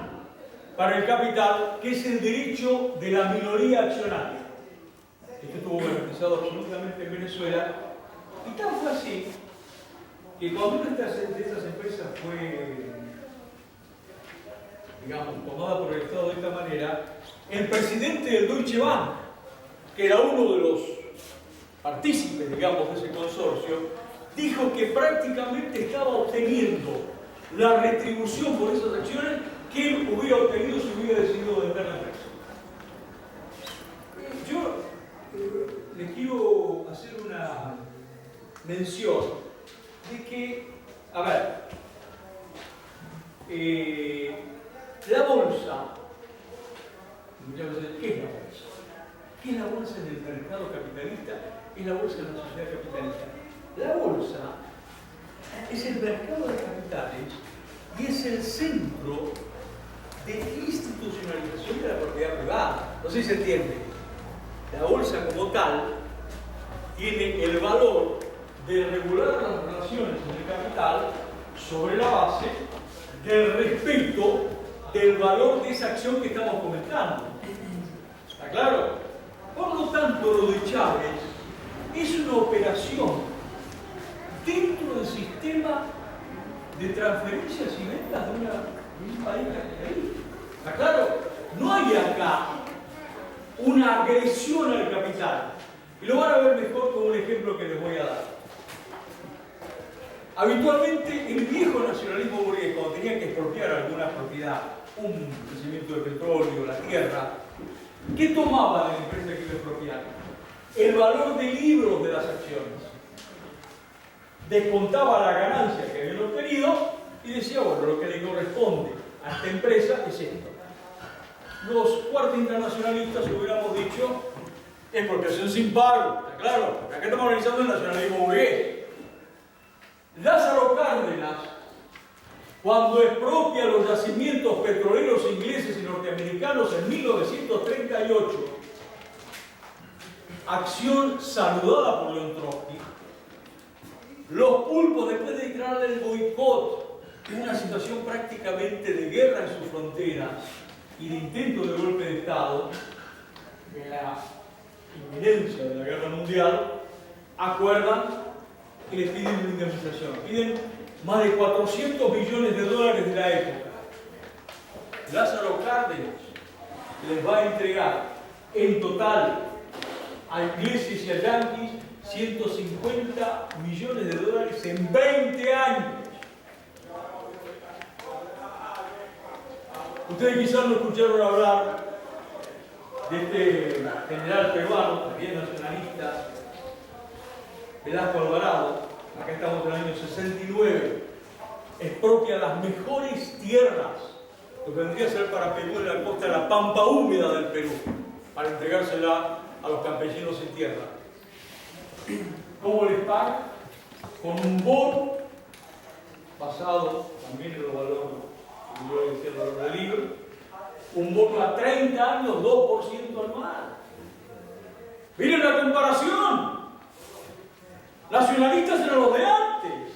para el capital, que es el derecho de la minoría accionaria. Esto estuvo garantizado absolutamente en Venezuela, y tan fue así que cuando una de estas empresas fue, digamos, tomada por el Estado de esta manera, el presidente del Deutsche Bank, que era uno de los partícipes, digamos, de ese consorcio, dijo que prácticamente estaba obteniendo la retribución por esas acciones que él hubiera obtenido si hubiera decidido vender la empresa. Yo les quiero hacer una mención de que, a ver, la bolsa, muchas veces, ¿qué es la bolsa? ¿Qué es la bolsa en el mercado capitalista? Es la bolsa de la sociedad capitalista. La bolsa es el mercado de capitales y es el centro de institucionalización de la propiedad privada. No sé si se entiende. La bolsa como tal tiene el valor de regular las relaciones en el capital sobre la base del respeto del valor de esa acción que estamos comentando. ¿Está claro? Por lo tanto, lo de Chávez es una operación dentro del sistema de transferencias y ventas de un país capitalista. ¿Está claro? No hay acá una agresión al capital. Y lo van a ver mejor con un ejemplo que les voy a dar. Habitualmente, el viejo nacionalismo burgués, cuando tenía que expropiar alguna propiedad, un yacimiento de petróleo, la tierra, ¿qué tomaba la empresa que iba a expropiar? El valor de libros de las acciones. Descontaba la ganancia que habían obtenido y decía, bueno, lo que le corresponde a esta empresa es esto. Los cuartos internacionalistas hubiéramos dicho expropiación sin pago, ¿está claro? Acá estamos organizando el nacionalismo burgués. Lázaro Cárdenas, cuando expropia los yacimientos petroleros ingleses y norteamericanos en 1938, acción saludada por León Trotsky, los pulpos, después de declarar el boicot, en una situación prácticamente de guerra en sus fronteras y de intento de golpe de Estado, en la inminencia de la guerra mundial, acuerdan y les piden una indemnización. Piden más de 400 millones de dólares de la época. Lázaro Cárdenas les va a entregar en total a ingleses y a yanquis 150 millones de dólares en 20 años. Ustedes quizás no escucharon hablar de este general peruano, también nacionalista, Velasco Alvarado. Acá estamos en el año 69. Expropia las mejores tierras, lo que vendría a ser para Perú en la costa de la pampa húmeda del Perú, para entregársela a los campesinos sin tierra. ¿Cómo les paga? Con un bono basado también en el valor, yo decía el valor del libro, un bono a 30 años, 2% anual. Miren la comparación. Nacionalistas eran los de antes.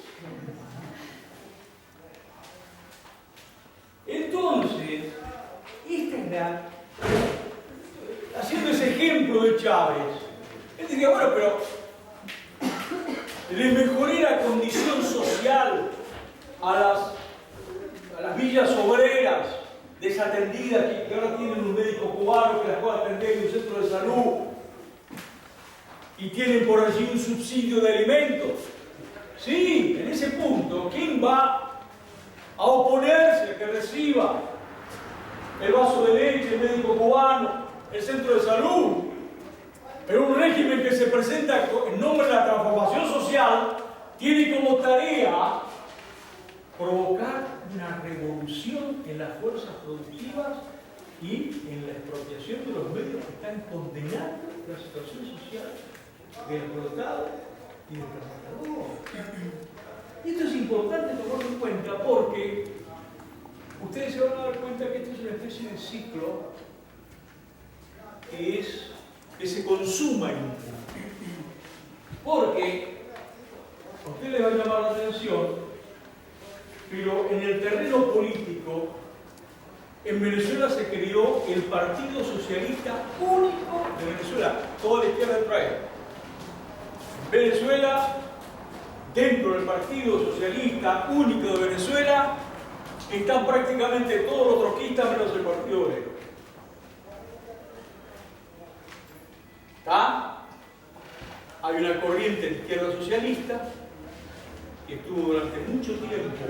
Chávez, él diría, bueno, pero le mejoré la condición social a las villas obreras desatendidas que ahora tienen un médico cubano que las puede atender en un centro de salud y tienen por allí un subsidio de alimentos. Sí, en ese punto, ¿quién va a oponerse a que reciba el vaso de leche, el médico cubano, el centro de salud? Pero un régimen que se presenta en nombre de la transformación social tiene como tarea provocar una revolución en las fuerzas productivas y en la expropiación de los medios que están condenando la situación social del explotado y del trabajador. Y esto es importante tomarlo en cuenta porque ustedes se van a dar cuenta que esto es una especie de ciclo que se consuma en un punto. Porque a ustedes les va a llamar la atención, pero en el terreno político, en Venezuela se creó el Partido Socialista único de Venezuela, toda la izquierda de Israel. En Venezuela, dentro del Partido Socialista único de Venezuela, están prácticamente todos los trotskistas menos el Partido Obrero. ¿Está? Hay una corriente de izquierda socialista que estuvo durante mucho tiempo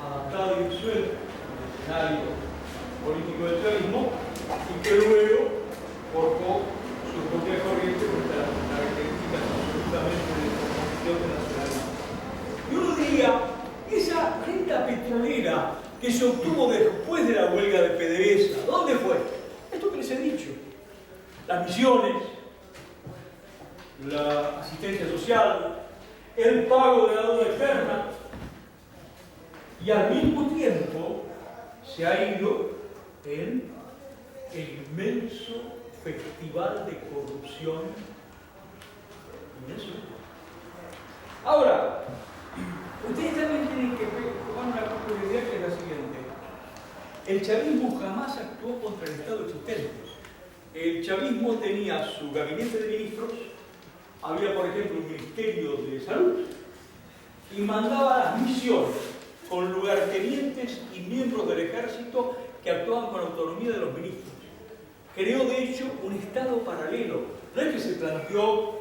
adaptada y disuelta al escenario político del socialismo y que luego forjó su propia corriente con las características absolutamente de composición de nacionalismo. Y uno diría, esa renta petrolera que se obtuvo después de la huelga de PDVSA, ¿dónde fue? Esto que les he dicho. Las misiones, la asistencia social, el pago de la deuda externa, y al mismo tiempo se ha ido en el inmenso festival de corrupción en Venezuela. Ahora, ustedes también tienen que tomar una peculiaridad que es la siguiente. El chavismo jamás actuó contra el Estado existente. El chavismo tenía su gabinete de ministros, había por ejemplo un ministerio de salud y mandaba las misiones con lugartenientes y miembros del ejército que actuaban con autonomía de los ministros. Creó de hecho un Estado paralelo. No es que se planteó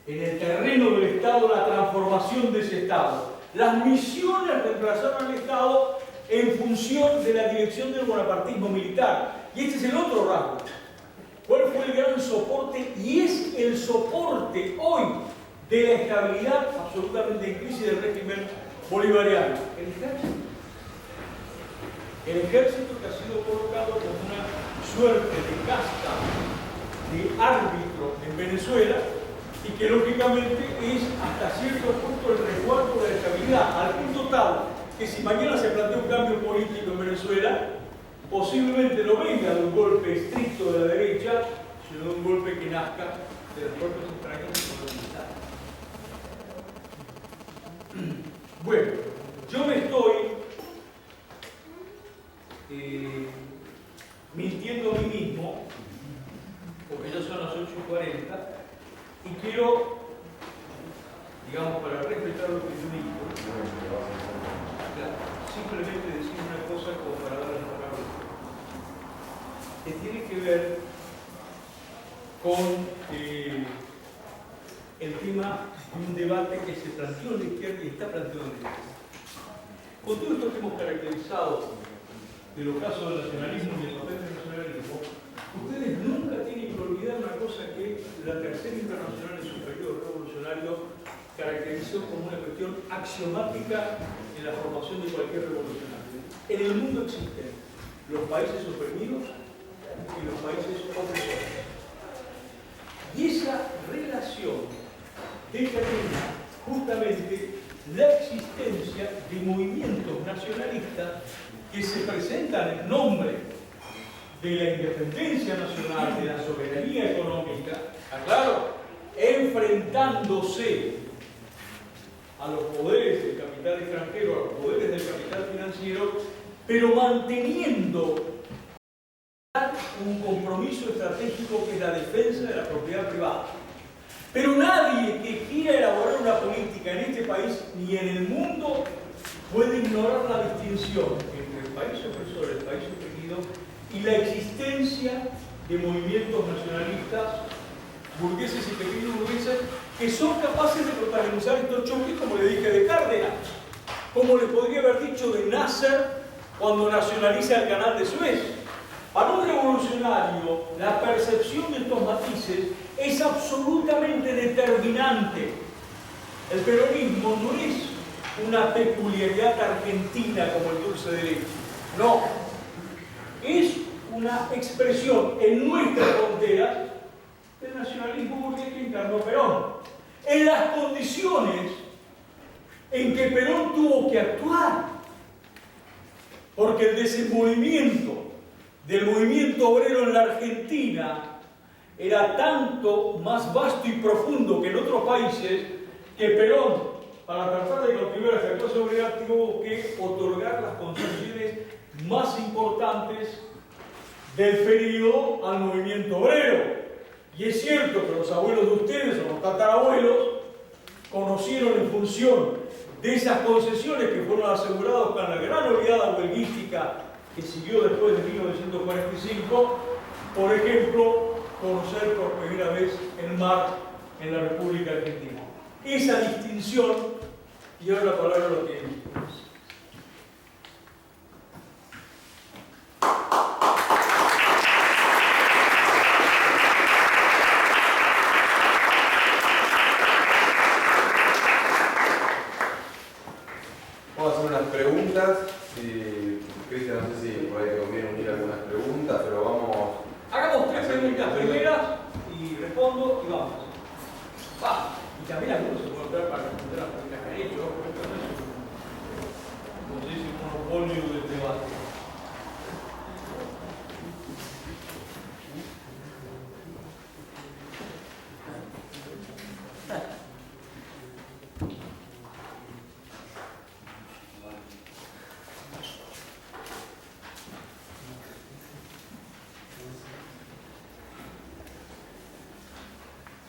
en el terreno del Estado la transformación de ese Estado. Las misiones reemplazaron al Estado en función de la dirección del bonapartismo militar. Y este es el otro rasgo. ¿Cuál fue el gran soporte? Y es el soporte hoy de la estabilidad absolutamente en crisis del régimen bolivariano. El ejército. El ejército que ha sido colocado como una suerte de casta de árbitro en Venezuela y que lógicamente es hasta cierto punto el resguardo de la estabilidad, al punto tal que si mañana se plantea un cambio político en Venezuela, posiblemente no venga de un golpe estricto de la derecha, sino de un golpe que nazca de los propios extraños militares. Bueno, yo me estoy mintiendo a mí mismo, porque ya son las 8:40, y quiero, digamos, para respetar lo que yo digo, simplemente decir una cosa como para dar la palabra, que tiene que ver con el tema de un debate que se planteó en la izquierda y está planteado en la izquierda. Con todo esto que hemos caracterizado del ocaso del nacionalismo y el papel del nacionalismo, ustedes nunca tienen que olvidar una cosa que la Tercera Internacional en su periodo revolucionario caracterizó como una cuestión axiomática en la formación de cualquier revolucionario. En el mundo existen los países oprimidos y los países opresores. Y esa relación determina justamente la existencia de movimientos nacionalistas que se presentan en nombre de la independencia nacional, de la soberanía económica, aclaro, enfrentándose a los poderes del capital extranjero, a los poderes del capital financiero, pero manteniendo un compromiso estratégico que es la defensa de la propiedad privada. país ni en el mundo puede ignorar la distinción entre el país opresor, el país oprimido y la existencia de movimientos nacionalistas, burgueses y pequeños burgueses, que son capaces de protagonizar estos choques, como le dije de Cárdenas, como le podría haber dicho de Nasser cuando nacionaliza el canal de Suez. Para un revolucionario, la percepción de estos matices es absolutamente determinante. El peronismo no es una peculiaridad argentina como el dulce de leche, no. Es una expresión en nuestras fronteras del nacionalismo burgués que encarnó Perón. En las condiciones en que Perón tuvo que actuar, porque el desenvolvimiento del movimiento obrero en la Argentina era tanto más vasto y profundo que en otros países, que Perón, para tratar de cautivar a esta clase obrera, tuvo que otorgar las concesiones más importantes del periodo al movimiento obrero. Y es cierto que los abuelos de ustedes o los tatarabuelos conocieron en función de esas concesiones que fueron aseguradas con la gran oleada huelguística que siguió después de 1945, por ejemplo, conocer por primera vez el mar en la República Argentina. Esa distinción, y ahora la palabra lo tiene. Vamos a hacer unas preguntas. Cristian, no sé si por ahí te conviene unir algunas preguntas, pero vamos. Hagamos tres preguntas primeras y respondo y vamos. Y también algunos se pueden dar para responder las preguntas que han hecho, pero no es como se dice, un monopolio del debate.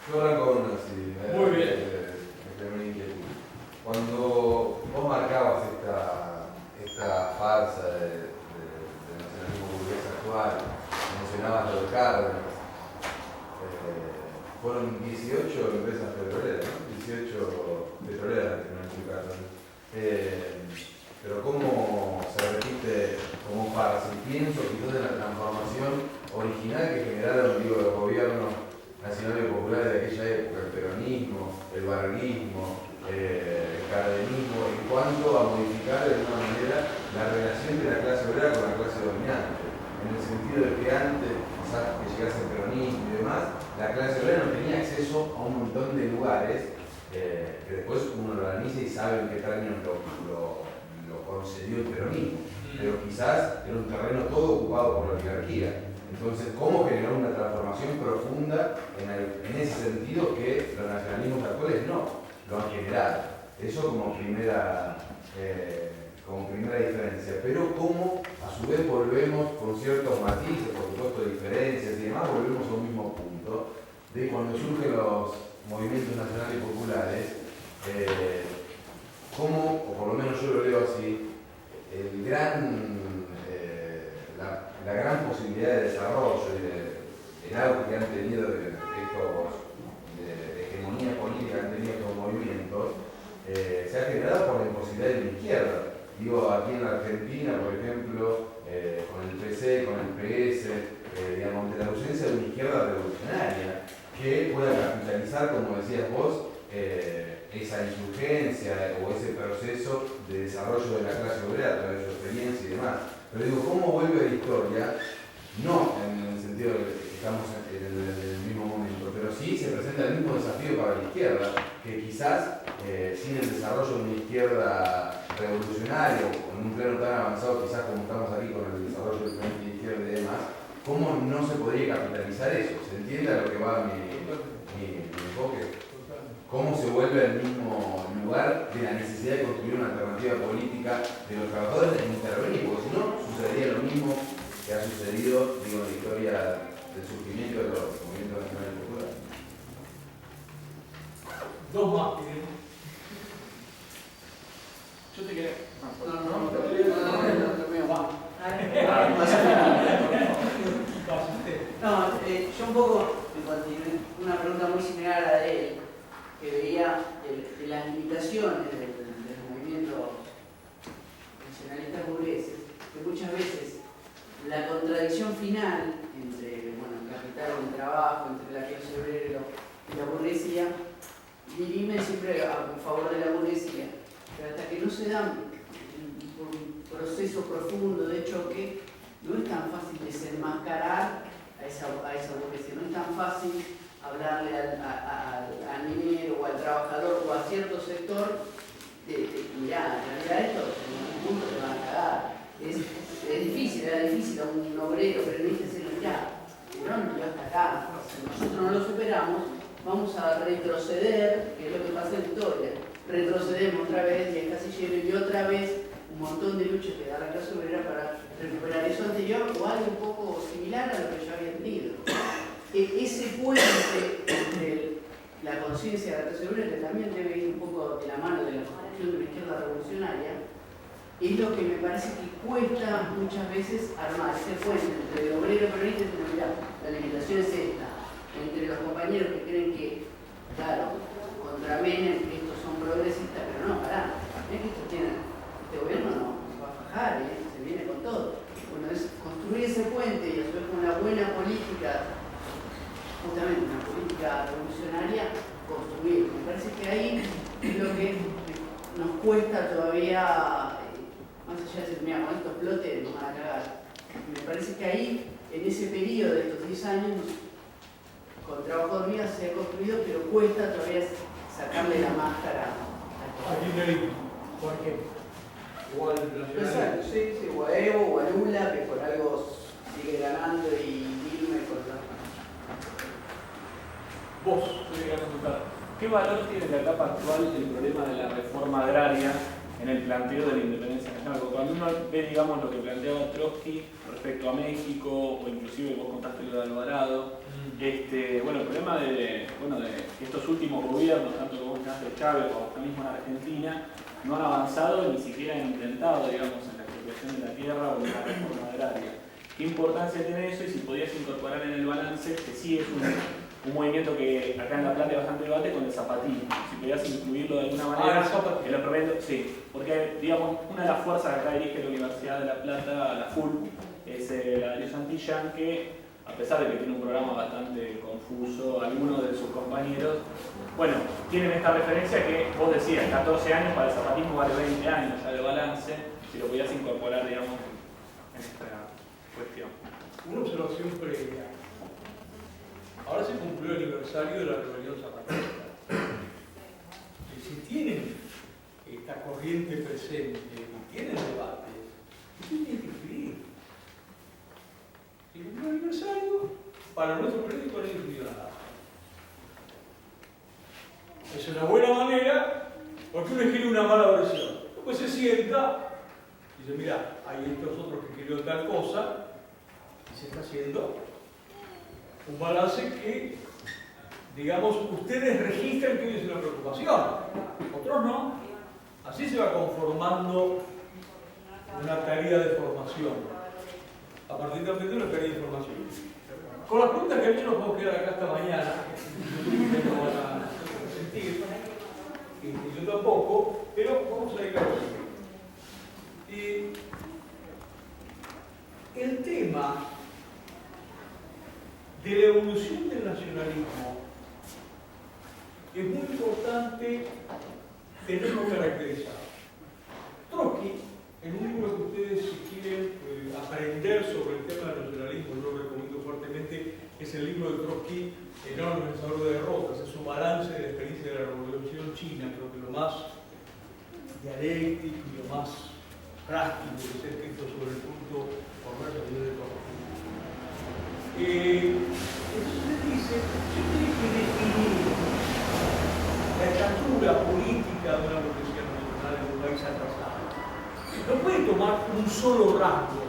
Yo arranco con una así. Muy bien. Una inquietud. Cuando vos marcabas esta farsa del nacionalismo burgués actual, mencionabas lo de Cárdenas, fueron 18 empresas petroleras, ¿no? 18 petroleras que no explicaron. Pero ¿cómo se repite como farsa? Y pienso quizás en la transformación original que generaron, digo, los gobiernos nacionales populares de aquella época, el peronismo, el varguismo, el cardenismo, en cuanto a modificar de alguna manera la relación de la clase obrera con la clase dominante. En el sentido de que antes, quizás que llegase el peronismo y demás, la clase obrera no tenía acceso a un montón de lugares que después uno lo analiza y sabe en qué términos lo concedió el peronismo. Pero quizás era un terreno todo ocupado por la oligarquía. Entonces, ¿cómo generar una transformación profunda en ese sentido que los nacionalismos actuales no lo han generado? Eso como primera diferencia. Pero cómo a su vez volvemos con ciertos matices, por supuesto diferencias y demás, volvemos a un mismo punto de cuando surgen los movimientos nacionales y populares, cómo, o por lo menos yo lo leo así, la gran posibilidad de desarrollo y el auge que han tenido de hegemonía política que han tenido estos movimientos, se ha generado por la imposibilidad de la izquierda. Digo, aquí en la Argentina, por ejemplo, con el PC, con el PS, digamos, de la ausencia de una izquierda revolucionaria que pueda capitalizar, como decías vos, esa insurgencia o ese proceso de desarrollo de la clase obrera a través de su experiencia y demás. Pero digo, ¿cómo vuelve la historia? No en el sentido de que estamos en el mismo momento, pero sí se presenta el mismo desafío para la izquierda, que quizás sin el desarrollo de una izquierda revolucionaria o en un plano tan avanzado quizás como estamos aquí con el desarrollo del frente de izquierda y demás, ¿cómo no se podría capitalizar eso? ¿Se entiende a lo que va mi enfoque? ¿Cómo se vuelve al mismo lugar de la necesidad de construir una alternativa política de los trabajadores en intervenir? Porque si no, sucedería lo mismo que ha sucedido, digo, en la historia del surgimiento de los movimientos nacionales populares. Dos más, Yo te quedé. Yo un poco una pregunta muy similar a la de él, que veía de las limitaciones del movimiento nacionalista burgueses, que muchas veces la contradicción final entre el capital y el trabajo, entre la clase obrera y la burguesía, dirimen siempre a favor de la burguesía, pero hasta que no se da un proceso profundo de choque, no es tan fácil desenmascarar a esa burguesía, no es tan fácil hablarle al minero o al trabajador o a cierto sector de mirá, en realidad esto en algún punto te van a cagar. Es difícil, era difícil a un obrero peronista decirle, mirá, Perón llegó hasta acá, si nosotros no lo superamos, vamos a retroceder, que es lo que pasa en la historia. Retrocedemos otra vez y el casillero y otra vez un montón de luchas que da la clase obrera para recuperar eso anterior o algo un poco similar a lo que yo había tenido. Ese puente entre la conciencia de la clase obrera, que también debe ir un poco de la mano de la construcción de una izquierda revolucionaria, es lo que me parece que cuesta muchas veces armar ese puente entre el obrero peronista y el mirá, la limitación es esta, entre los compañeros que creen que, claro, contra Menem estos son progresistas, pero no, pará, es que este gobierno no va a fajar, se viene con todo. Bueno, es construir ese puente y a su vez con una buena política, justamente una política revolucionaria, construir. Me parece que ahí es lo que nos cuesta todavía, más allá de decir, mira, con estos flotes nos van a cagar. Me parece que ahí, en ese periodo de estos 10 años, con trabajo hormiga se ha construido, pero cuesta todavía sacarle la máscara a Kirchnerismo, por ejemplo. O al nacionalismo. Sí, o a Evo o a Lula, que por algo sigue ganando y Dilma y por la... Vos, te quería consultar. ¿Qué valor tiene la etapa actual el problema de la reforma agraria en el planteo de la independencia nacional? Porque cuando uno ve, digamos, lo que planteaba Trotsky respecto a México, o inclusive vos contaste lo de Alvarado, bueno, el problema de estos últimos gobiernos, tanto como de Chávez como acá mismo en Argentina, no han avanzado ni siquiera han intentado, digamos, en la expropiación de la tierra o en la reforma agraria. ¿Qué importancia tiene eso? Y si podías incorporar en el balance, que sí es un movimiento que acá en La Plata hay bastante debate con el zapatismo. Si podías incluirlo de alguna manera, el otro evento, sí, porque digamos, una de las fuerzas que acá dirige la Universidad de La Plata, la FUL, es la Darío Santillán, que a pesar de que tiene un programa bastante confuso, algunos de sus compañeros, bueno, tienen esta referencia que vos decías, 14 años para el zapatismo vale 20 años ya de balance, si lo podías incorporar, digamos, en esta cuestión. Una observación previa. Ahora se cumplió el aniversario de la rebelión zapatista. Y si tienen esta corriente presente y tienen debate, ¿qué tienen que escribir? Se cumplió el aniversario, para nuestro periódico no hay escrito nada. Es una buena manera, porque uno escribe una mala versión. Después se sienta y dice, mira, hay estos otros que escribieron tal cosa, y se está haciendo un balance que, digamos, ustedes registran que hoy es una preocupación, otros no. Así se va conformando una tarea de formación, a partir de una tarea de información. Con las preguntas que a mí nos vamos a quedar acá esta mañana, que no van a sentir, y yo tampoco, pero vamos a ir a ver. El tema de la evolución del nacionalismo es muy importante tenerlo caracterizado. Trotsky, en un libro que ustedes si quieren aprender sobre el tema del nacionalismo, yo lo recomiendo fuertemente, es el libro de Trotsky, Enorme Pensador de Derrotas, es un balance de la experiencia de la Revolución China, creo que lo más dialéctico y lo más práctico que se ha escrito sobre el punto por lo menos a nivel de Trotsky. Entonces dice, yo tengo que definir la estatura política de una profesión nacional en un país atrasado. No puede tomar un solo rasgo.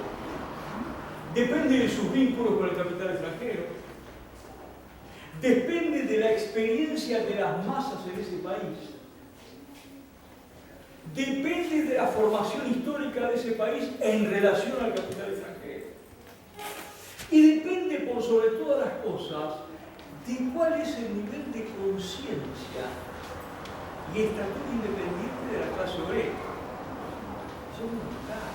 Depende de sus vínculos con el capital extranjero. Depende de la experiencia de las masas en ese país. depende de la formación histórica de ese país en relación al capital extranjero. Y depende, por sobre todas las cosas, de cuál es el nivel de conciencia y estatura independiente de la clase obrera. Eso es fundamental.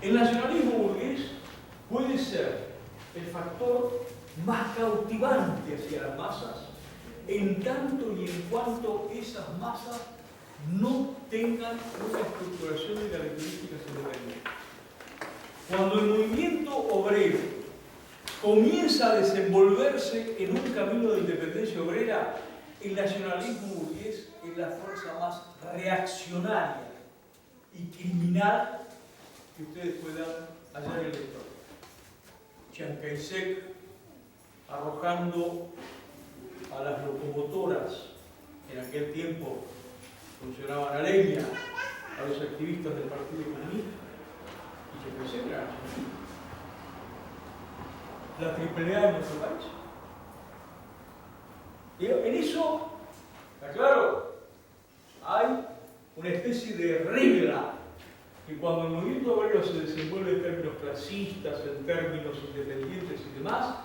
El nacionalismo burgués puede ser el factor más cautivante hacia las masas, en tanto y en cuanto esas masas no tengan una estructuración de características independientes. Cuando el movimiento obrero comienza a desenvolverse en un camino de independencia obrera, el nacionalismo burgués es la fuerza más reaccionaria y criminal que ustedes puedan hallar en la historia. Chiang Kai-shek arrojando a las locomotoras, en aquel tiempo funcionaban a leña, a los activistas del Partido Comunista, y Chiang Kai-shek era nacionalista. La triple A en nuestro país. Y en eso, está claro, hay una especie de regla que cuando el movimiento obrero se desenvuelve en términos clasistas, en términos independientes y demás,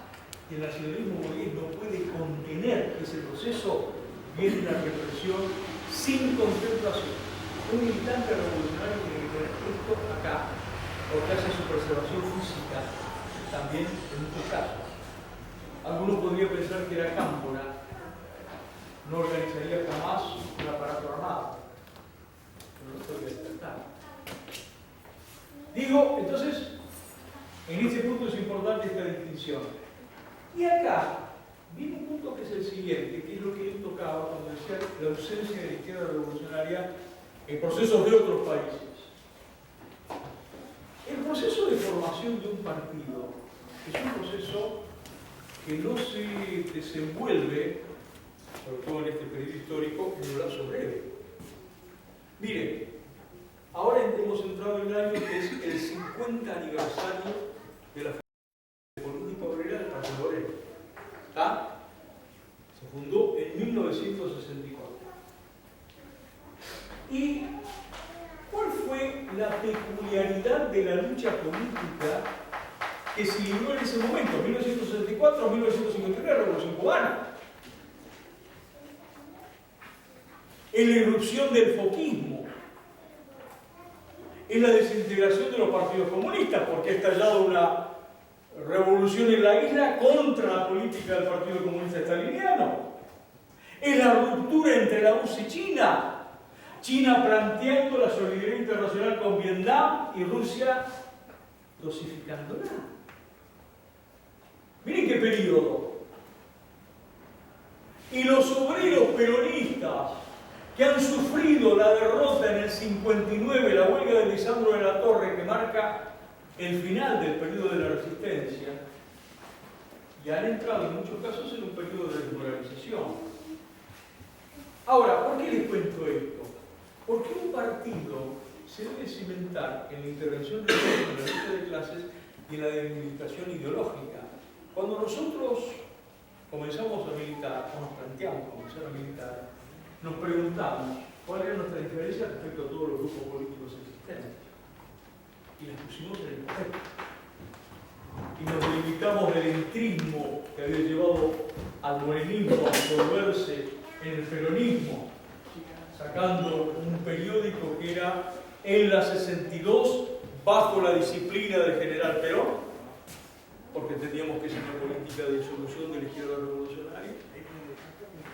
y el nacionalismo burgués no puede contener ese proceso, viene una represión sin contemplación. Un militante revolucionario tiene que tener esto acá, porque hace su preservación física también en muchos casos. Alguno podría pensar que la Cámpora no organizaría jamás un aparato armado, pero no podría despertar. Digo, entonces, en este punto es importante esta distinción. Y acá viene un punto que es el siguiente, que es lo que él tocaba cuando decía la ausencia de la izquierda revolucionaria en procesos de otros países. El proceso de formación de un partido es un proceso que no se desenvuelve, sobre todo en este periodo histórico, en un plazo breve. Miren, ahora hemos entrado en el año que es el 50 aniversario de la política obrera del Partido Obrero. ¿Está? Se fundó en 1964. ¿Y cuál fue la peculiaridad de la lucha política que se libró en ese momento, 1964-1953, Revolución Cubana? En la irrupción del foquismo, en la desintegración de los partidos comunistas, porque ha estallado una revolución en la isla contra la política del Partido Comunista Staliniano, en la ruptura entre la URSS y China, China planteando la solidaridad internacional con Vietnam y Rusia dosificándola. Miren qué periodo. Y los obreros peronistas que han sufrido la derrota en el 59, la huelga de Lisandro de la Torre, que marca el final del periodo de la resistencia, y han entrado en muchos casos en un periodo de desmoralización. Ahora, ¿por qué les cuento esto? Porque un partido se debe cimentar en la intervención religiosa, en la lucha de clases y en la delimitación ideológica. Cuando nosotros comenzamos a militar, o nos planteamos comenzar a militar, nos preguntamos cuál era nuestra diferencia respecto a todos los grupos políticos existentes. Y las pusimos en el papel. Y nos delimitamos del entrismo que había llevado al morenismo a absorberse en el peronismo, sacando un periódico que era En la 62, bajo la disciplina del general Perón, porque entendíamos que es una política de disolución de la izquierda revolucionaria.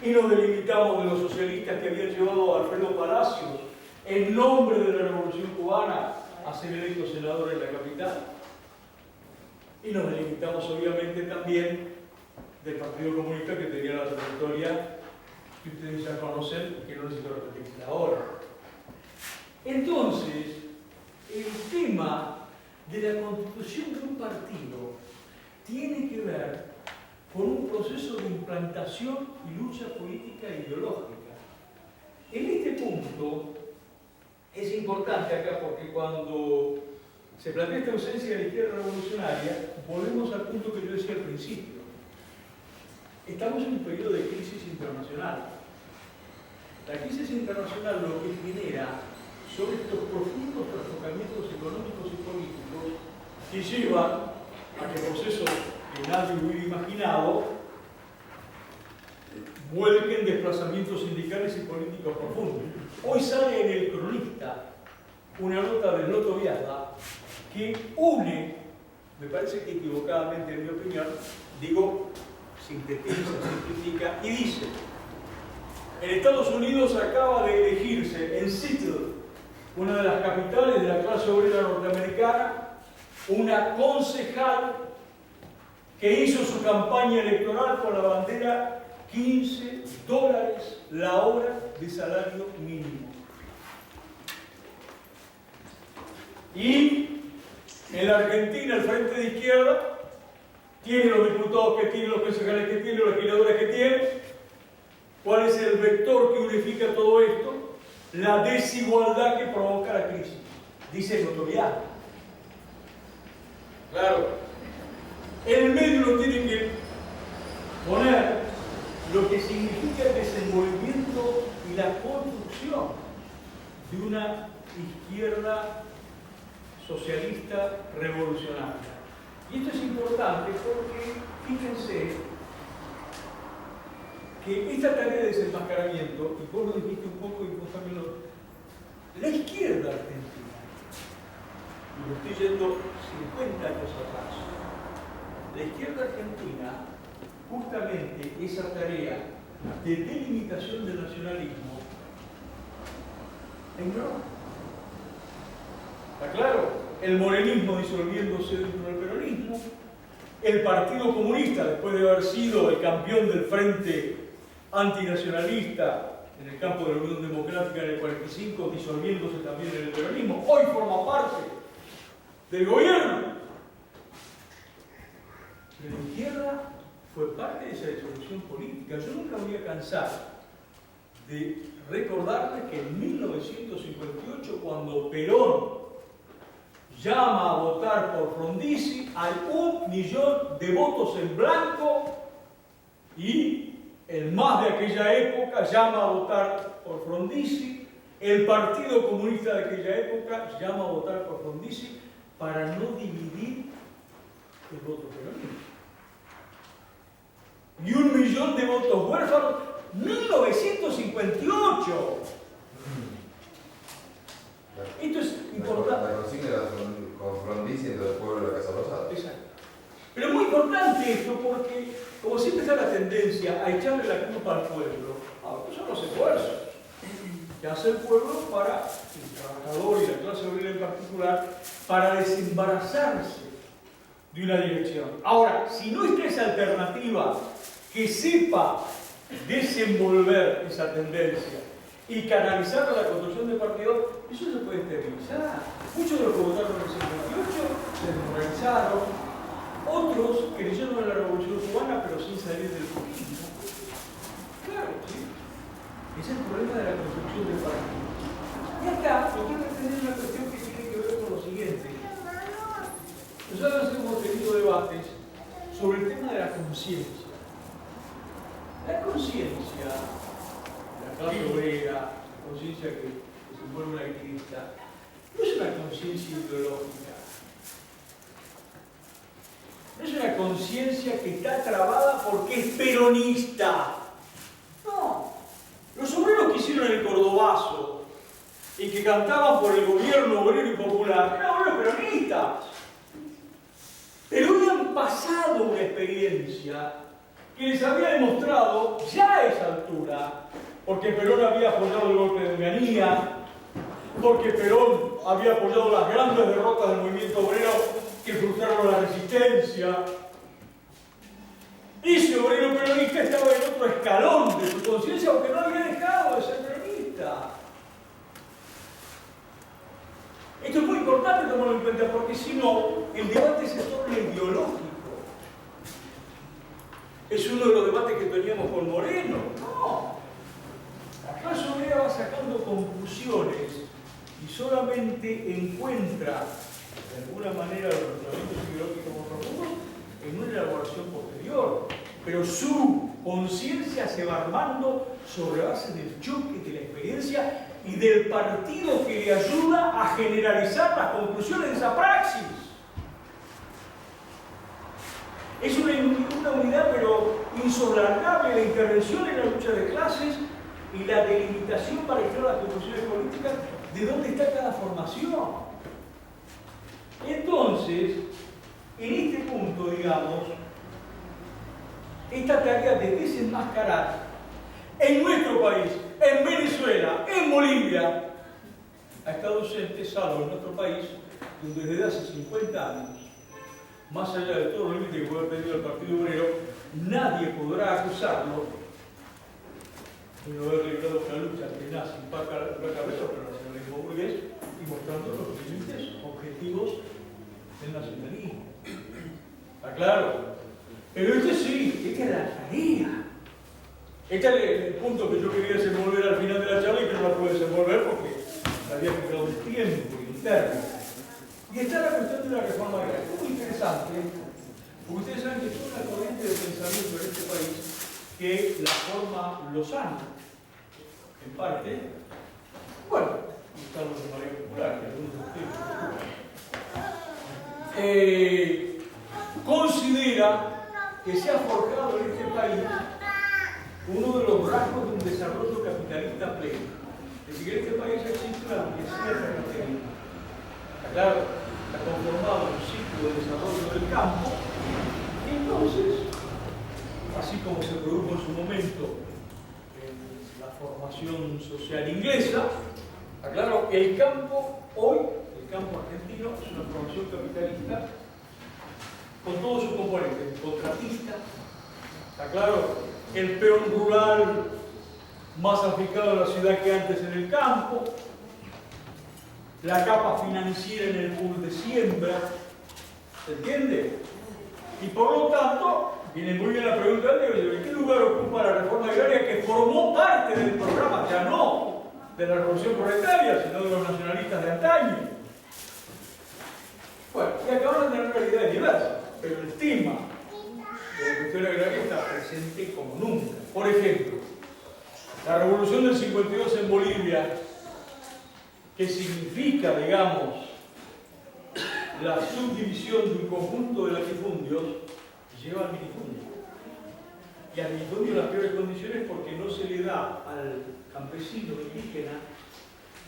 Y nos delimitamos de los socialistas que habían llevado a Alfredo Palacios, en nombre de la Revolución Cubana, a ser electo senador en la capital. Y nos delimitamos obviamente también del Partido Comunista, que tenía la trayectoria que ustedes ya conocen y que no necesito repetir ahora. Entonces, el tema de la constitución de un partido tiene que ver con un proceso de implantación y lucha política e ideológica. En este punto es importante acá porque cuando se plantea esta ausencia de la izquierda revolucionaria, volvemos al punto que yo decía al principio. Estamos en un periodo de crisis internacional. La crisis internacional lo que genera son estos profundos trastocamientos económicos y políticos que llevan a que procesos que nadie hubiera imaginado vuelquen desplazamientos sindicales y políticos profundos. Hoy sale en El Cronista una nota de Loto Viada que une, me parece que equivocadamente en mi opinión, digo, sintetiza, simplifica, y dice: en Estados Unidos acaba de elegirse en Seattle, una de las capitales de la clase obrera norteamericana, una concejal que hizo su campaña electoral con la bandera $15 la hora de salario mínimo. Y en la Argentina el Frente de Izquierda tiene los diputados que tiene, los concejales que tiene, los legisladores que tiene. ¿Cuál es el vector que unifica todo esto? La desigualdad que provoca la crisis. Dice notoriedad. Claro. En el medio lo tienen que poner lo que significa el desenvolvimiento y la construcción de una izquierda socialista revolucionaria. Y esto es importante porque, fíjense, que esta tarea de desenmascaramiento, y vos lo dijiste un poco y vos también la izquierda argentina, y lo estoy yendo 50 años atrás, la izquierda argentina, justamente esa tarea de delimitación del nacionalismo, ignoró. ¿Está claro? El morenismo disolviéndose dentro del peronismo, el Partido Comunista, después de haber sido el campeón del frente antinacionalista en el campo de la Unión Democrática en el 45, disolviéndose también en el peronismo, hoy forma parte del gobierno. Pero la izquierda fue parte de esa disolución política. Yo nunca voy a cansar de recordarles que en 1958, cuando Perón llama a votar por Frondizi, hay 1 millón de votos en blanco y el MAS de aquella época llama a votar por Frondizi, el Partido Comunista de aquella época llama a votar por Frondizi para no dividir el voto peronista. Y 1 millón de votos huérfanos, 1958. Esto es importante. La consigna era con Frondizi en todo el pueblo de la Casa Rosada. Exacto. Pero es muy importante esto porque, como siempre está la tendencia a echarle la culpa al pueblo, son los esfuerzos que hace el pueblo para, el trabajador y la clase obrera en particular, para desembarazarse de una dirección. Ahora, si no está esa alternativa que sepa desenvolver esa tendencia y canalizar la construcción de partidos, eso se puede esterilizar. Muchos de los que votaron en el 58 se desmoralizaron, otros creyeron en la revolución cubana pero sin salir del comunismo. Claro, sí. Ese es el problema de la construcción del partido. Y acá lo quiero entender una cuestión que tiene que ver con lo siguiente. Nosotros hemos tenido debates sobre el tema de la conciencia. La conciencia, la clase obrera, la conciencia que se envuelve una activista, no es una conciencia ideológica. No es una conciencia que está trabada porque es peronista. No. Los obreros que hicieron el Cordobazo y que cantaban por el gobierno obrero y popular eran obreros peronistas. Pero habían pasado una experiencia que les había demostrado ya a esa altura, porque Perón había apoyado el golpe de Onganía, porque Perón había apoyado las grandes derrotas del movimiento obrero que frustraron la resistencia. Ese obrero peronista estaba en otro escalón de su conciencia, aunque no había dejado de ser peronista. Esto es muy importante tomarlo en cuenta, porque si no, el debate se torna ideológico. Es uno de los debates que teníamos con Moreno. No. La clase obrera va sacando conclusiones y solamente encuentra, de alguna manera, los razonamientos ideológicos más profundos en una elaboración posterior. Pero su conciencia se va armando sobre la base del choque, de la experiencia y del partido que le ayuda a generalizar las conclusiones de esa praxis. Es una unidad pero insoslayable la intervención en la lucha de clases y la delimitación para llegar a las conclusiones políticas de dónde está cada formación. Entonces, en este punto, digamos, esta tarea de desenmascarar en nuestro país, en Venezuela, en Bolivia, ha estado ausente, salvo en nuestro país, donde desde hace 50 años, más allá de todos los límites que puede haber pedido el Partido Obrero, nadie podrá acusarlo de no haber librado una lucha tenaz y placa cabeza para el nacionalismo burgués y mostrando los límites objetivos del nacionalismo. ¿Está claro? Pero esta era la tarea. Este es el punto que yo quería desenvolver al final de la charla y que no la pude desenvolver porque había quedado un tiempo interno. Y está la cuestión de la reforma agraria. Es muy interesante, porque ustedes saben que es una corriente de pensamiento en este país que la forma Lozano, en parte, bueno, están los de María Popular, que algunos de ustedes considera que se ha forjado en este país uno de los rasgos de un desarrollo capitalista pleno. Es decir, que en este país existe una burguesía característica. Claro, está conformado un ciclo de desarrollo del campo, y entonces, así como se produjo en su momento en la formación social inglesa, aclaro, el campo hoy, el campo argentino, es una formación capitalista con todos sus componentes, contratista, está claro, el peón rural más aficado a la ciudad que antes en el campo, la capa financiera en el pool de siembra, ¿se entiende? Y por lo tanto, viene muy bien la pregunta de ¿qué lugar ocupa la reforma agraria que formó parte del programa, ya no de la revolución proletaria, sino de los nacionalistas de antaño? Bueno, y acá van a tener realidades diversas, pero el tema de la cuestión agraria está presente como nunca. Por ejemplo, la revolución del 52 en Bolivia, que significa, digamos, la subdivisión de un conjunto de latifundios, lleva al minifundio. Y al minifundio en las peores condiciones porque no se le da al campesino indígena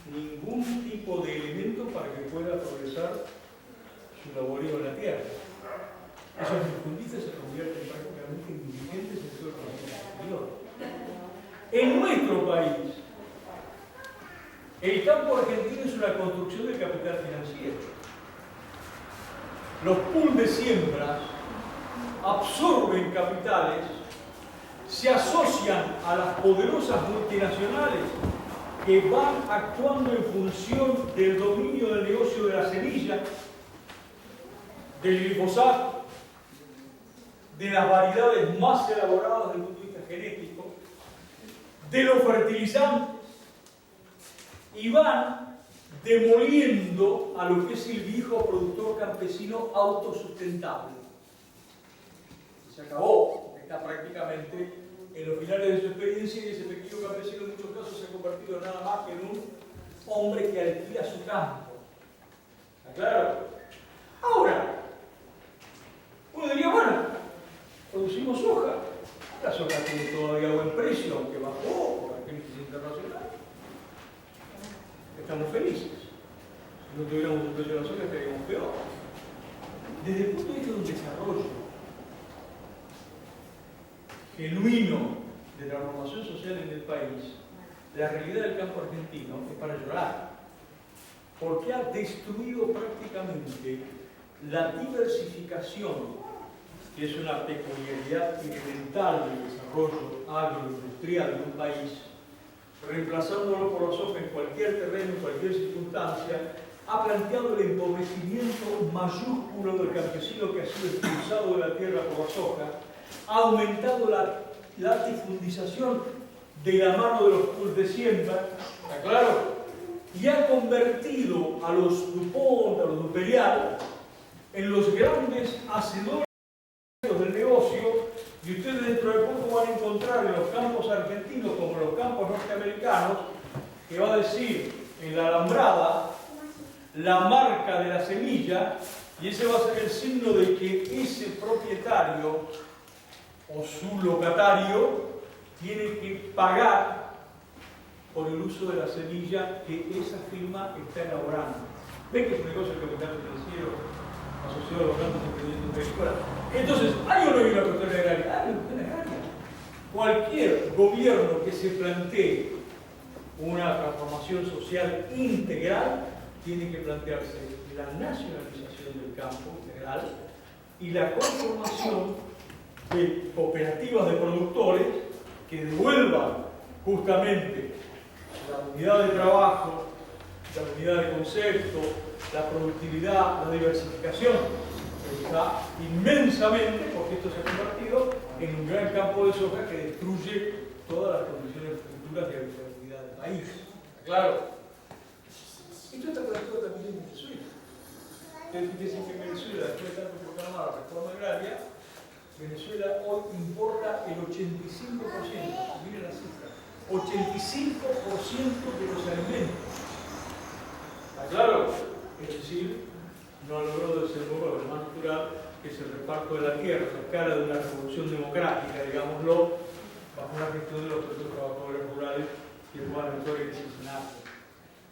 ningún tipo de elemento para que pueda progresar su laborío en la tierra. Esos minifundistas se convierten prácticamente en dirigentes en todo el proceso exterior. En nuestro país, el campo argentino es una construcción de capital financiero. Los pools de siembras absorben capitales, se asocian a las poderosas multinacionales que van actuando en función del dominio del negocio de la semilla, del glifosato, de las variedades más elaboradas desde el punto de vista genético, de los fertilizantes, y van demoliendo a lo que es el viejo productor campesino autosustentable. Se acabó, porque está prácticamente en los finales de su experiencia y ese pequeño campesino en muchos casos se ha convertido nada más que en un hombre que alquila su campo. ¿Está claro? Ahora, uno diría, bueno, producimos soja. La soja tiene todavía buen precio, aunque bajó por la crisis internacional. Estamos felices. Si no tuviéramos un precio de la soja, estaríamos peor. Desde el punto de vista de un desarrollo genuino de la formación social en el país, la realidad del campo argentino es para llorar, porque ha destruido prácticamente la diversificación, que es una peculiaridad elemental del desarrollo agroindustrial de un país, reemplazándolo por la soja en cualquier terreno, en cualquier circunstancia, ha planteado el empobrecimiento mayúsculo del campesino que ha sido expulsado de la tierra por la soja, ha aumentado la latifundización de la mano de los pools de siembra, ¿está claro? Y ha convertido a los DuPont, a los Duperial, en los grandes hacedores del negocio, y ustedes dentro de poco van a encontrar usar en los campos argentinos como en los campos norteamericanos, que va a decir en la alambrada la marca de la semilla, y ese va a ser el signo de que ese propietario o su locatario tiene que pagar por el uso de la semilla que esa firma está elaborando. ¿Ven que es un negocio de capital financiero asociado a los grandes emprendimientos agrícolas? Entonces, ¿hay o no hay una cuestión agraria? Hay una cuestión agraria. Cualquier gobierno que se plantee una transformación social integral tiene que plantearse la nacionalización del campo integral y la conformación de cooperativas de productores que devuelvan justamente la unidad de trabajo, la unidad de concepto, la productividad, la diversificación, que está inmensamente, porque esto se ha convertido en un gran campo de soja que destruye todas las condiciones futuras de habitabilidad del país. ¿Está claro? Esto está planteado también en Venezuela. Ustedes dicen que Venezuela, después de tanto proclamar la reforma agraria, Venezuela hoy importa el 85%, miren la cifra, 85% de los alimentos. ¿Está claro? Es decir, no logró desenvolver lo más natural, que es el reparto de la tierra a escala de una revolución democrática, digámoslo, bajo la gestión de los propios trabajadores rurales que van a actuar en ese escenario.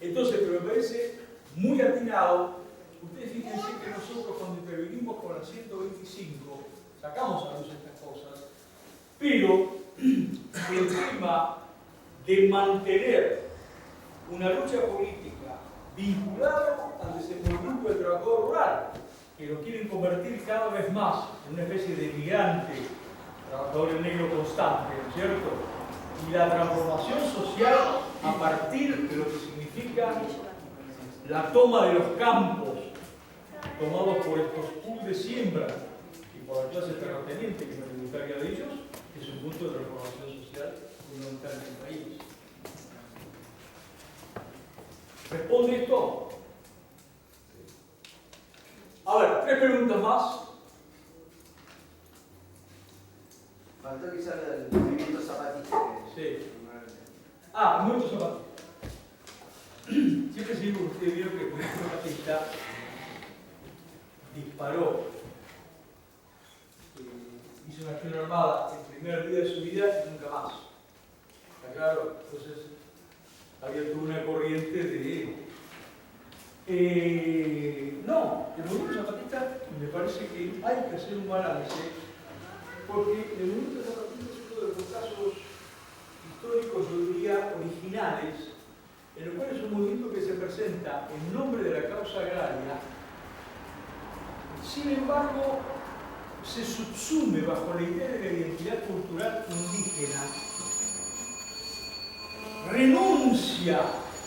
Entonces, pero me parece muy atinado. Ustedes fíjense que nosotros cuando intervenimos con la 125 sacamos a luz estas cosas, pero el tema de mantener una lucha política vinculada al desenvolvimiento del trabajador rural, que lo quieren convertir cada vez más en una especie de migrante, trabajador en negro constante, ¿no es cierto? Y la transformación social a partir de lo que significa la toma de los campos tomados por estos pools de siembra y por la clase terrateniente, que es la tributaria de ellos, es un punto de transformación social fundamental en el país. ¿Responde esto? A ver, 3 preguntas más. Faltó que salga del movimiento zapatista. Sí. Movimiento zapatista. Siempre digo que usted vio que el movimiento zapatista disparó, hizo una acción armada el primer día de su vida y nunca más. ¿Está claro? Entonces, había toda una corriente de... no, el movimiento zapatista me parece que hay que hacer un balance, porque el movimiento zapatista es uno de los casos históricos, yo diría, originales, en lo cual es un movimiento que se presenta en nombre de la causa agraria. Sin embargo, se subsume bajo la idea de la identidad cultural indígena, renuncia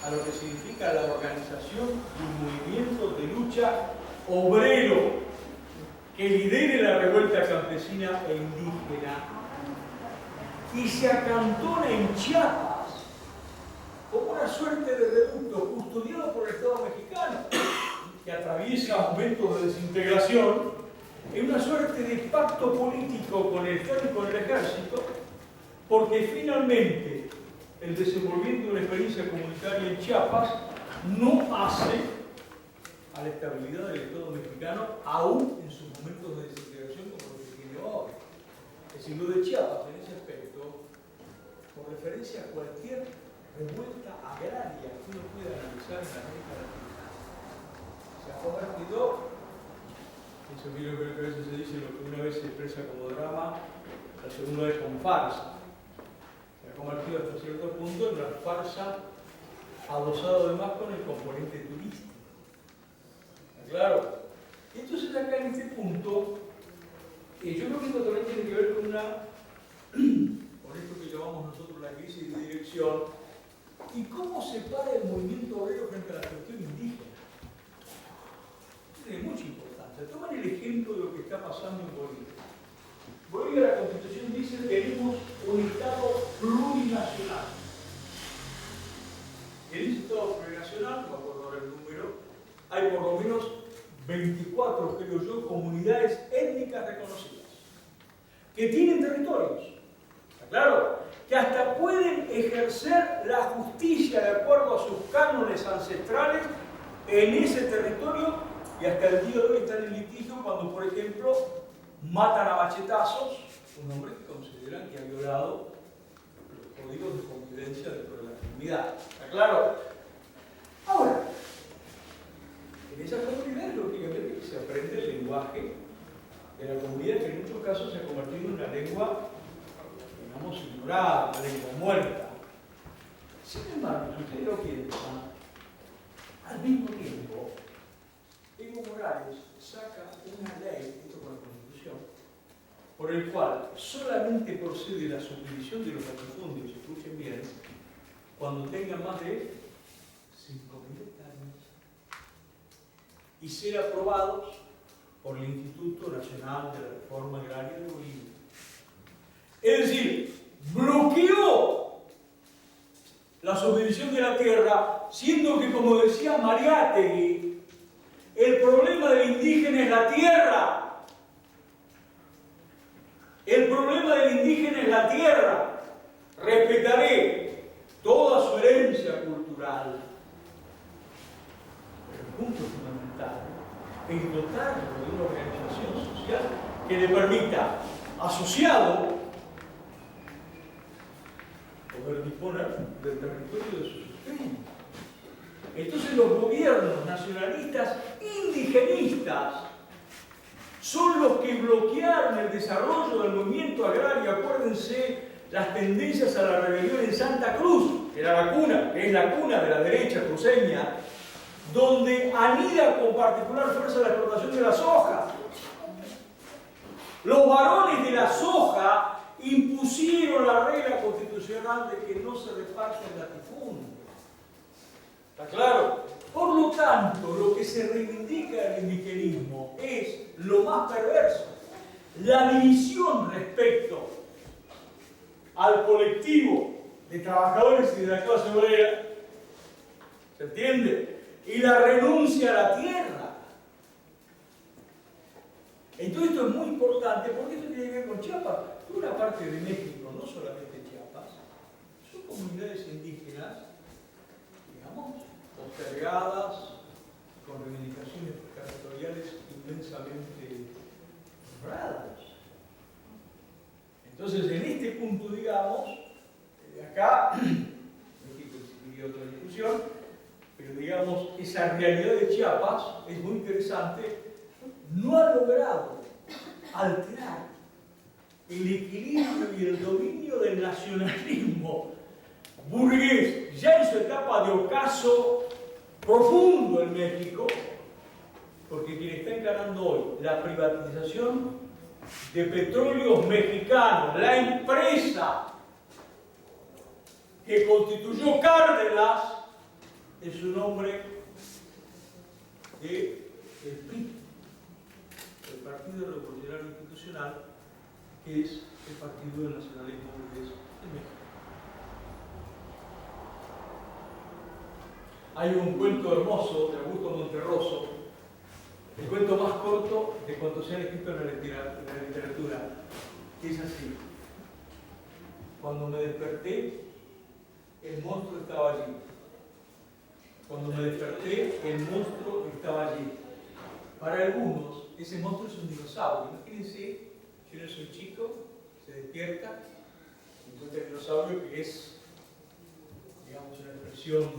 a lo que significa la organización de un movimiento de lucha obrero que lidere la revuelta campesina e indígena y se acantona en Chiapas como una suerte de reducto custodiado por el Estado mexicano, que atraviesa momentos de desintegración, en una suerte de pacto político con el Estado y con el ejército, porque finalmente el desenvolvimiento de una experiencia comunitaria en Chiapas no hace a la estabilidad del Estado mexicano, aún en sus momentos de desintegración como lo que tiene ahora. Es decir, lo de Chiapas en ese aspecto, por referencia a cualquier revuelta agraria que uno pueda analizar en la América Latina, se ha convertido, eso creo que a veces se dice lo que una vez se expresa como drama, la segunda vez como farsa. Se ha convertido hasta cierto punto en una farsa adosado además con el componente turístico. ¿Está claro? Entonces acá en este punto, yo creo que esto también tiene que ver con esto que llamamos nosotros la crisis de dirección, y cómo se para el movimiento obrero frente a la cuestión indígena. Es mucha importancia. Tomen el ejemplo de lo que está pasando en Bolivia. Bolivia, la Constitución dice que tenemos un Estado plurinacional. En ese Estado plurinacional, no me acuerdo ahora el número, hay por lo menos 24, creo yo, comunidades étnicas reconocidas, que tienen territorios. ¿Está claro, que hasta pueden ejercer la justicia de acuerdo a sus cánones ancestrales en ese territorio y hasta el día de hoy están en litigio cuando, por ejemplo, matan a machetazos un hombre que consideran que ha violado los códigos de convivencia dentro de la comunidad. ¿Está claro? Ahora, en esas comunidades, lógicamente, se aprende el lenguaje de la comunidad, que en muchos casos se ha convertido en una lengua, digamos, ignorada, una lengua muerta. Sin embargo, si ustedes lo piensan, al mismo tiempo, Evo Morales saca una ley, esto con la Constitución, por el cual solamente procede la subdivisión de los latifundios, escuchen bien, cuando tengan más de 5.000 hectáreas y ser aprobados por el Instituto Nacional de la Reforma Agraria de Bolivia. Es decir, bloqueó la subdivisión de la tierra, siendo que, como decía Mariátegui, el problema del indígena es la tierra. El problema del indígena es la tierra. Respetaré toda su herencia cultural. Pero el punto fundamental es dotarlo de una organización social que le permita, asociado, poder disponer del territorio de su sustento. Entonces los gobiernos nacionalistas indigenistas son los que bloquearon el desarrollo del movimiento agrario. Acuérdense las tendencias a la rebelión en Santa Cruz, que era la cuna, que es la cuna de la derecha cruceña, donde anida con particular fuerza la explotación de la soja. Los varones de la soja impusieron la regla constitucional de que no se reparte el latifundio. ¿Está claro? Por lo tanto, lo que se reivindica del indigenismo es lo más perverso, la división respecto al colectivo de trabajadores y de la clase obrera, ¿se entiende? Y la renuncia a la tierra. Entonces esto es muy importante porque esto tiene que ver con Chiapas. Una parte de México, no solamente Chiapas, son comunidades indígenas, digamos, postergadas, con reivindicaciones territoriales inmensamente honradas. Entonces, en este punto, digamos, de acá, México exigiría otra discusión, pero digamos, esa realidad de Chiapas es muy interesante, no ha logrado alterar el equilibrio y el dominio del nacionalismo burgués, ya en su etapa de ocaso profundo en México, porque quien está encarando hoy la privatización de petróleos mexicanos, la empresa que constituyó Cárdenas, es un hombre del PRI, el Partido Revolucionario Institucional, que es el Partido del Nacionalismo Burgués de México. Hay un cuento hermoso de Augusto Monterroso, el cuento más corto de cuanto se ha escrito en la literatura, que es así. Cuando me desperté, el monstruo estaba allí. Cuando me desperté, el monstruo estaba allí. Para algunos, ese monstruo es un dinosaurio. Imagínense, si uno es un chico, se despierta, encuentra el dinosaurio, que es, digamos, una expresión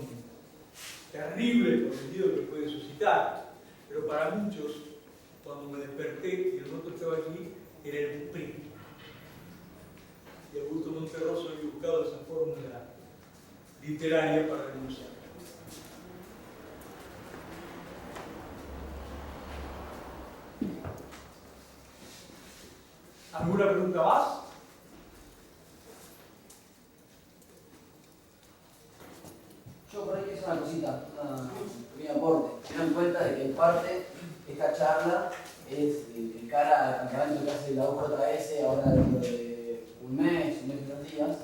terrible por el miedo que puede suscitar. Pero para muchos, cuando me desperté y el monstruo estaba allí, era el PRI. Y Augusto Monterroso había buscado esa fórmula literaria para denunciar. ¿Alguna pregunta más? Yo por ahí quiero hacer una cosita, un pequeño aporte. Se dan cuenta de que en parte esta charla es de cara al campamento que hace la UJS ahora dentro de un mes y unos días,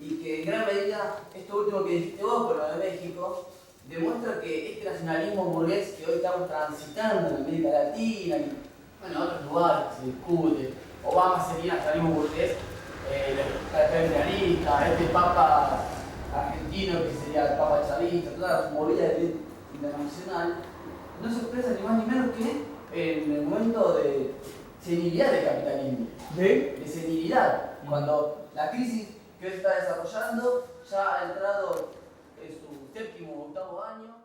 y que en gran medida esto último que dijiste vos con lo de México demuestra que este nacionalismo burgués que hoy estamos transitando en América Latina y bueno, en otros lugares que se discute, Obama sería nacionalismo burgués, imperialista, este papa argentino que sería el papa chavista, toda la movida internacional, no se expresa ni más ni menos que en el momento de senilidad del capitalismo. De senilidad. Cuando la crisis que hoy está desarrollando ya ha entrado en su 7º o 8º año.